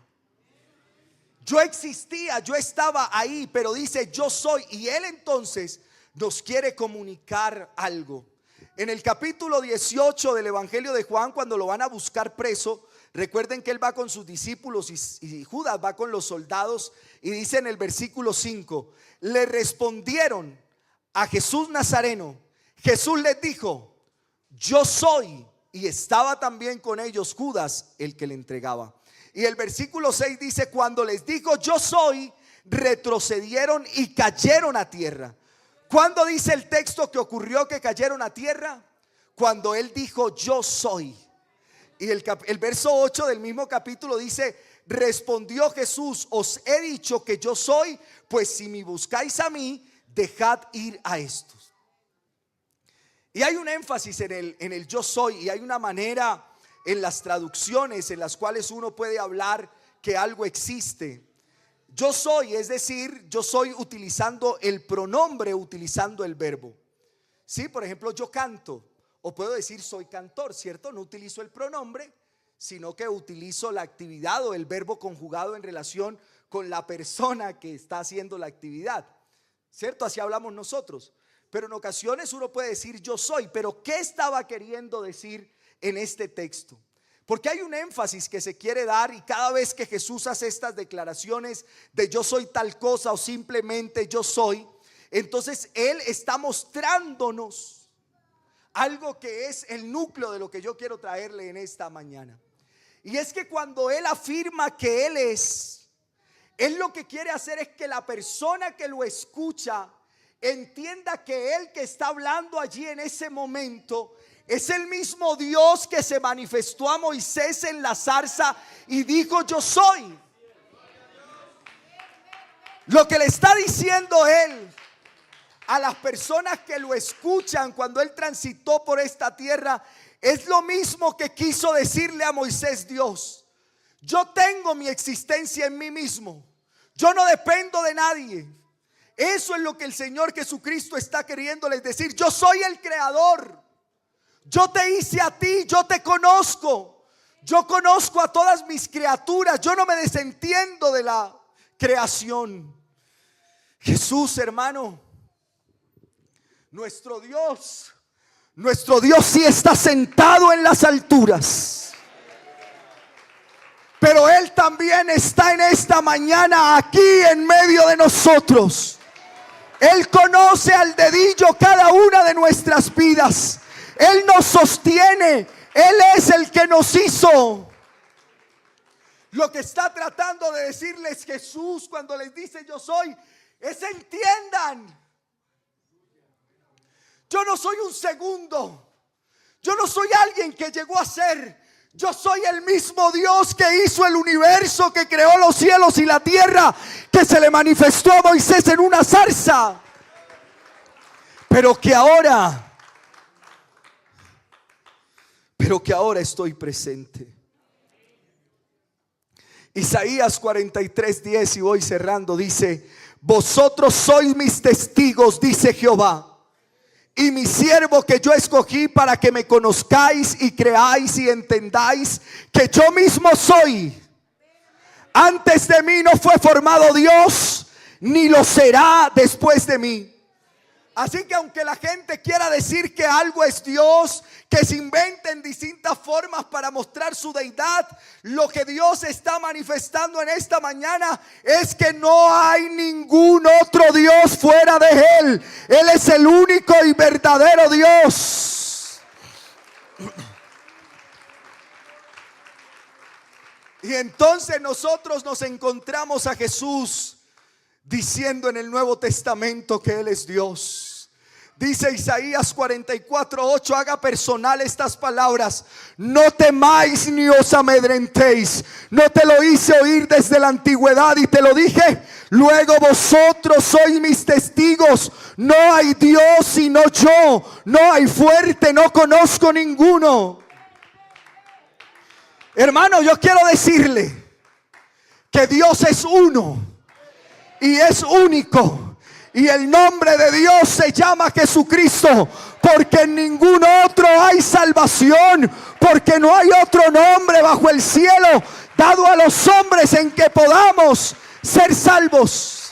Yo existía, yo estaba ahí, pero dice yo soy. Y Él entonces nos quiere comunicar algo. En el capítulo 18 del Evangelio de Juan, cuando lo van a buscar preso, recuerden que él va con sus discípulos y Judas va con los soldados, y dice en el versículo 5: le respondieron a Jesús Nazareno. Jesús les dijo: yo soy. Y estaba también con ellos Judas, el que le entregaba. Y el versículo 6 dice: cuando les dijo yo soy, retrocedieron y cayeron a tierra. ¿Cuándo dice el texto que ocurrió que cayeron a tierra? Cuando él dijo yo soy. Y el verso 8 del mismo capítulo dice: respondió Jesús: os he dicho que yo soy, pues si me buscáis a mí, dejad ir a estos. Y hay un énfasis en el yo soy, y hay una manera en las traducciones en las cuales uno puede hablar que algo existe. Yo soy, es decir, yo soy utilizando el pronombre, utilizando el verbo. Sí, por ejemplo, yo canto, o puedo decir soy cantor, ¿cierto? No utilizo el pronombre, sino que utilizo la actividad o el verbo conjugado en relación con la persona que está haciendo la actividad, ¿cierto? Así hablamos nosotros. pero en ocasiones uno puede decir yo soy. Pero ¿qué estaba queriendo decir en este texto? Porque hay un énfasis que se quiere dar, y cada vez que Jesús hace estas declaraciones de yo soy tal cosa o simplemente yo soy, entonces Él está mostrándonos algo que es el núcleo de lo que yo quiero traerle en esta mañana. Y es que cuando Él afirma que Él es, Él lo que quiere hacer es que la persona que lo escucha entienda que Él que está hablando allí en ese momento es el mismo Dios que se manifestó a Moisés en la zarza y dijo yo soy. Lo que le está diciendo Él a las personas que lo escuchan cuando Él transitó por esta tierra es lo mismo que quiso decirle a Moisés Dios. Yo tengo mi existencia en mí mismo. Yo no dependo de nadie. Eso es lo que el Señor Jesucristo está queriéndoles decir. Yo soy el creador. Yo te hice a ti, yo te conozco. Yo conozco a todas mis criaturas. Yo no me desentiendo de la creación. Jesús, hermano, nuestro Dios sí está sentado en las alturas. Pero Él también está en esta mañana aquí en medio de nosotros. Él conoce al dedillo cada una de nuestras vidas. Él nos sostiene. Él es el que nos hizo. Lo que está tratando de decirles Jesús cuando les dice yo soy es entiendan. Yo no soy un segundo. Yo no soy alguien que llegó a ser. Yo soy el mismo Dios que hizo el universo, que creó los cielos y la tierra, que se le manifestó a Moisés en una zarza. Pero que ahora estoy presente. Isaías 43:10, y voy cerrando, dice: vosotros sois mis testigos, dice Jehová, y mi siervo que yo escogí para que me conozcáis y creáis y entendáis que yo mismo soy. Antes de mí no fue formado Dios, ni lo será después de mí. Así que aunque la gente quiera decir que algo es Dios, que se inventen distintas formas para mostrar su deidad, lo que Dios está manifestando en esta mañana es que no hay ningún otro Dios fuera de Él. Él es el único y verdadero Dios. Y entonces nosotros nos encontramos a Jesús diciendo en el Nuevo Testamento que Él es Dios. Dice Isaías 44:8, haga personal estas palabras: no temáis ni os amedrentéis. No te lo hice oír desde la antigüedad y te lo dije. Luego vosotros sois mis testigos. No hay Dios sino yo. No hay fuerte, no conozco ninguno. Hermano, yo quiero decirle que Dios es uno y es único. Y el nombre de Dios se llama Jesucristo, porque en ningún otro hay salvación, porque no hay otro nombre bajo el cielo dado a los hombres en que podamos ser salvos.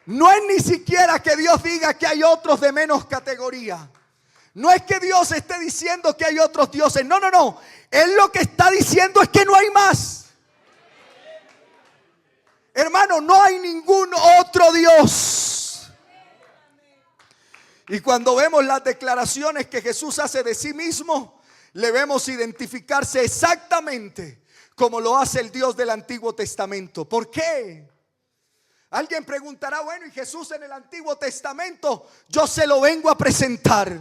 No es ni siquiera que Dios diga que hay otros de menos categoría. No es que Dios esté diciendo que hay otros dioses. No. Él lo que está diciendo es que no hay más. Hermano, no hay ningún otro Dios. Y cuando vemos las declaraciones que Jesús hace de sí mismo, le vemos identificarse exactamente como lo hace el Dios del Antiguo Testamento. ¿Por qué? Alguien preguntará, bueno, ¿y Jesús en el Antiguo Testamento? Yo se lo vengo a presentar.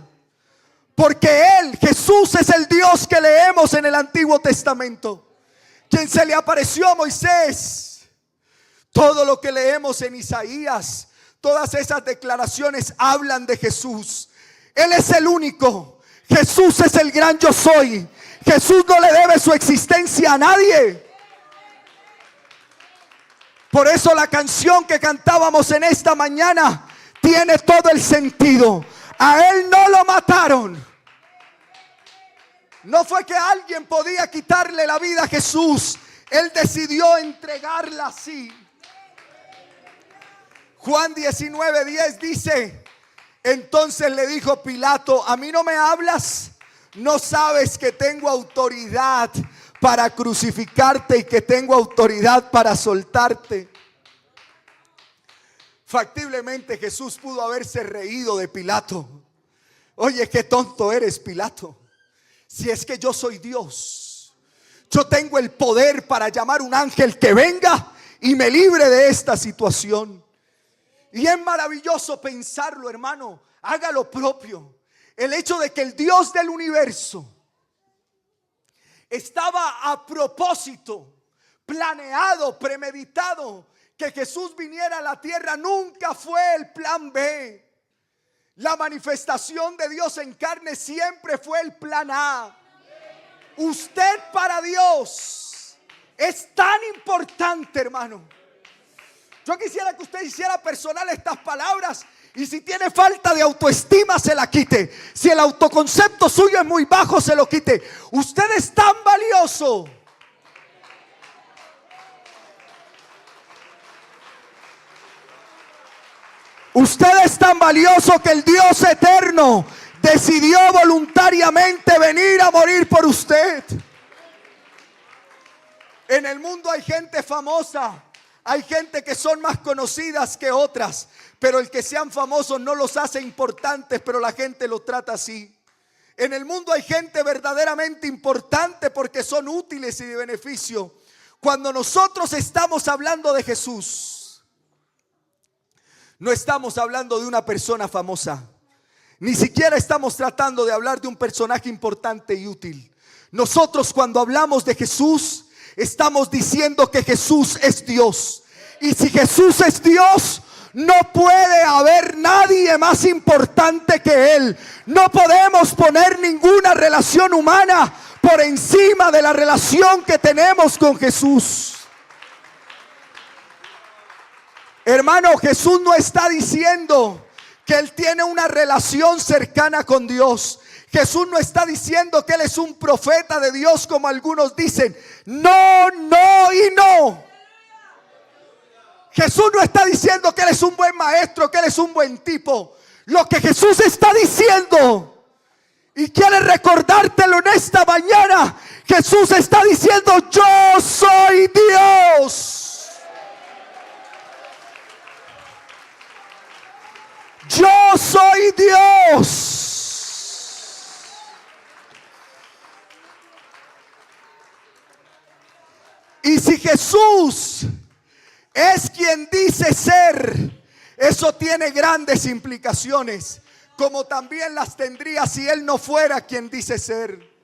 Porque Él, Jesús, es el Dios que leemos en el Antiguo Testamento, quien se le apareció a Moisés. Todo lo que leemos en Isaías, todas esas declaraciones hablan de Jesús. Él es el único. Jesús es el gran yo soy. Jesús no le debe su existencia a nadie. Por eso la canción que cantábamos en esta mañana tiene todo el sentido. A Él no lo mataron. No fue que alguien podía quitarle la vida a Jesús. Él decidió entregarla así. Juan 19:10 dice: entonces le dijo Pilato, ¿a mí no me hablas? ¿No sabes que tengo autoridad para crucificarte y que tengo autoridad para soltarte? Factiblemente Jesús pudo haberse reído de Pilato. Oye, qué tonto eres, Pilato. Si es que yo soy Dios, yo tengo el poder para llamar un ángel que venga y me libre de esta situación. Y es maravilloso pensarlo, hermano. Haga lo propio. El hecho de que el Dios del universo estaba a propósito, planeado, premeditado, que Jesús viniera a la tierra, nunca fue el plan B. La manifestación de Dios en carne siempre fue el plan A. Usted para Dios es tan importante, hermano. Yo quisiera que usted hiciera personal estas palabras. Y si tiene falta de autoestima, se la quite. Si el autoconcepto suyo es muy bajo, se lo quite. Usted es tan valioso. Usted es tan valioso que el Dios eterno decidió voluntariamente venir a morir por usted. En el mundo hay gente famosa. Hay gente que son más conocidas que otras, pero el que sean famosos no los hace importantes, pero la gente los trata así. En el mundo hay gente verdaderamente importante porque son útiles y de beneficio. Cuando nosotros estamos hablando de Jesús, no estamos hablando de una persona famosa. Ni siquiera estamos tratando de hablar de un personaje importante y útil. Nosotros cuando hablamos de Jesús, estamos diciendo que Jesús es Dios. Y si Jesús es Dios, no puede haber nadie más importante que Él. No podemos poner ninguna relación humana por encima de la relación que tenemos con Jesús. Hermano, Jesús no está diciendo que Él tiene una relación cercana con Dios. Jesús no está diciendo que Él es un profeta de Dios como algunos dicen. No, no y no. Jesús no está diciendo que Él es un buen maestro, que Él es un buen tipo. Lo que Jesús está diciendo, y quiere recordártelo en esta mañana, Jesús está diciendo: yo soy Dios. Yo soy Dios. Y si Jesús es quien dice ser, eso tiene grandes implicaciones, como también las tendría si Él no fuera quien dice ser.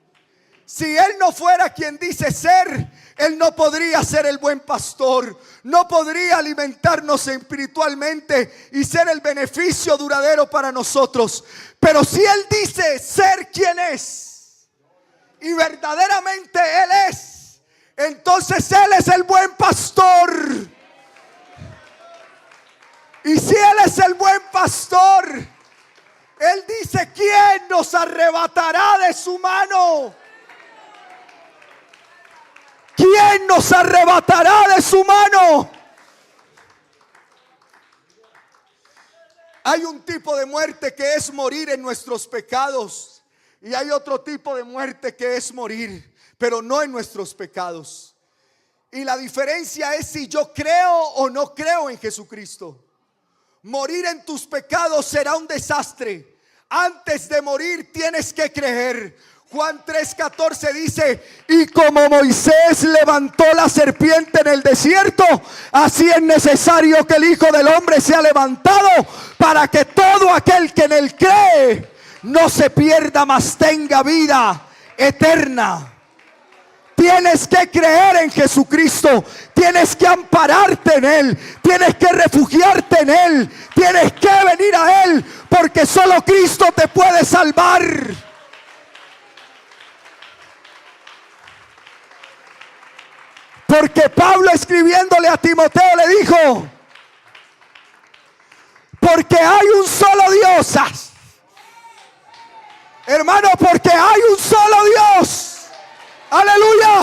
Si Él no fuera quien dice ser, Él no podría ser el buen pastor, no podría alimentarnos espiritualmente y ser el beneficio duradero para nosotros. Pero si Él dice ser quien es, y verdaderamente Él es, entonces Él es el buen pastor. Y si Él es el buen pastor, Él dice: ¿quién nos arrebatará de su mano? ¿Quién nos arrebatará de su mano? Hay un tipo de muerte que es morir en nuestros pecados, y hay otro tipo de muerte que es morir, pero no en nuestros pecados. Y la diferencia es si yo creo o no creo en Jesucristo. Morir en tus pecados será un desastre. Antes de morir tienes que creer. Juan 3:14 dice: y como Moisés levantó la serpiente en el desierto, así es necesario que el Hijo del Hombre sea levantado, para que todo aquel que en él cree no se pierda, mas tenga vida eterna. Tienes que creer en Jesucristo, tienes que ampararte en Él, tienes que refugiarte en Él, tienes que venir a Él, porque solo Cristo te puede salvar. Porque Pablo, escribiéndole a Timoteo, le dijo: porque hay un solo Dios. Hermano, porque hay un solo Dios. Aleluya.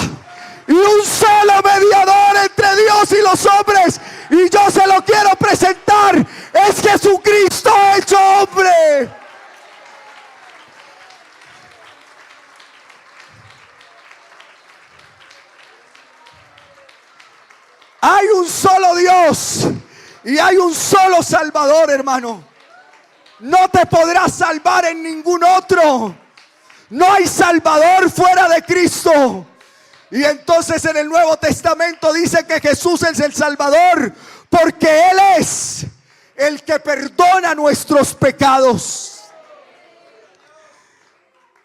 Y un solo mediador entre Dios y los hombres, Y yo se lo quiero presentar. Es Jesucristo hecho hombre. Hay un solo Dios y hay un solo Salvador, hermano. No te podrás salvar en ningún otro. No hay Salvador fuera de Cristo. Y entonces en el Nuevo Testamento dice que Jesús es el Salvador, porque Él es el que perdona nuestros pecados.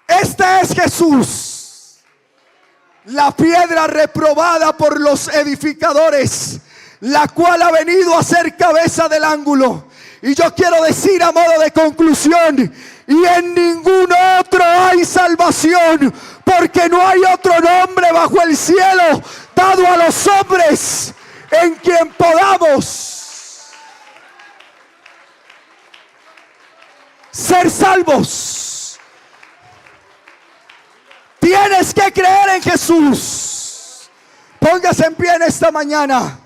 Este es Jesús, la piedra reprobada por los edificadores, la cual ha venido a ser cabeza del ángulo. Y yo quiero decir a modo de conclusión: y en ningún otro hay salvación, porque no hay otro nombre bajo el cielo dado a los hombres en quien podamos ser salvos. Tienes que creer en Jesús. Póngase en pie en esta mañana.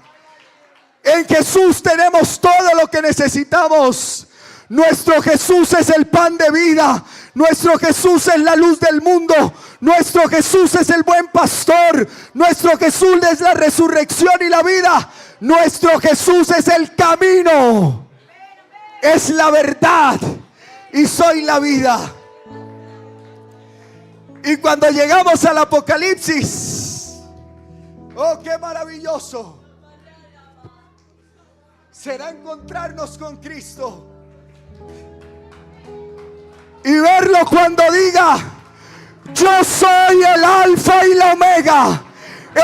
En Jesús tenemos todo lo que necesitamos. Nuestro Jesús es el pan de vida. Nuestro Jesús es la luz del mundo. Nuestro Jesús es el buen pastor. Nuestro Jesús es la resurrección y la vida. Nuestro Jesús es el camino, es la verdad y soy la vida. Y cuando llegamos al Apocalipsis, oh, qué maravilloso será encontrarnos con Cristo y verlo cuando diga: yo soy el alfa y la omega,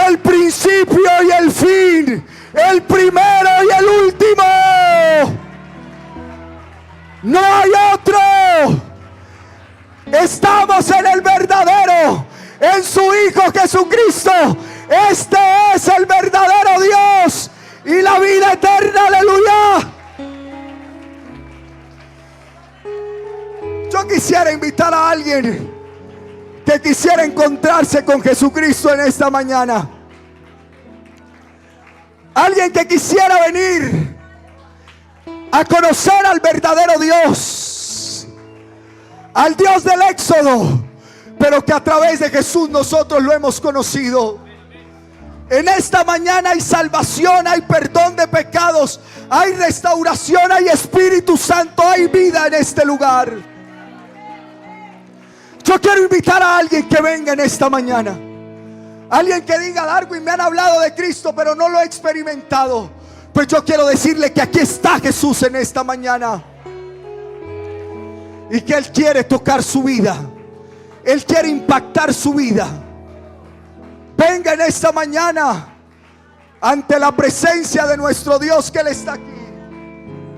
el principio y el fin, el primero y el último. No hay otro. Estamos en el verdadero, en su Hijo Jesucristo. Este es el verdadero Dios y la vida eterna. Aleluya. Yo quisiera invitar a alguien que quisiera encontrarse con Jesucristo en esta mañana. Alguien que quisiera venir a conocer al verdadero Dios, al Dios del Éxodo, pero que a través de Jesús nosotros lo hemos conocido. En esta mañana hay salvación, hay perdón de pecados, hay restauración, hay Espíritu Santo, hay vida en este lugar. Yo quiero invitar a alguien que venga en esta mañana. Alguien que diga: Darwin, me han hablado de Cristo, pero no lo he experimentado. Pues yo quiero decirle que aquí está Jesús en esta mañana. Y que Él quiere tocar su vida. Él quiere impactar su vida. Venga en esta mañana ante la presencia de nuestro Dios, que Él está aquí.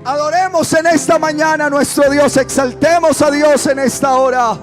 Adoremos en esta mañana a nuestro Dios. Exaltemos a Dios en esta hora.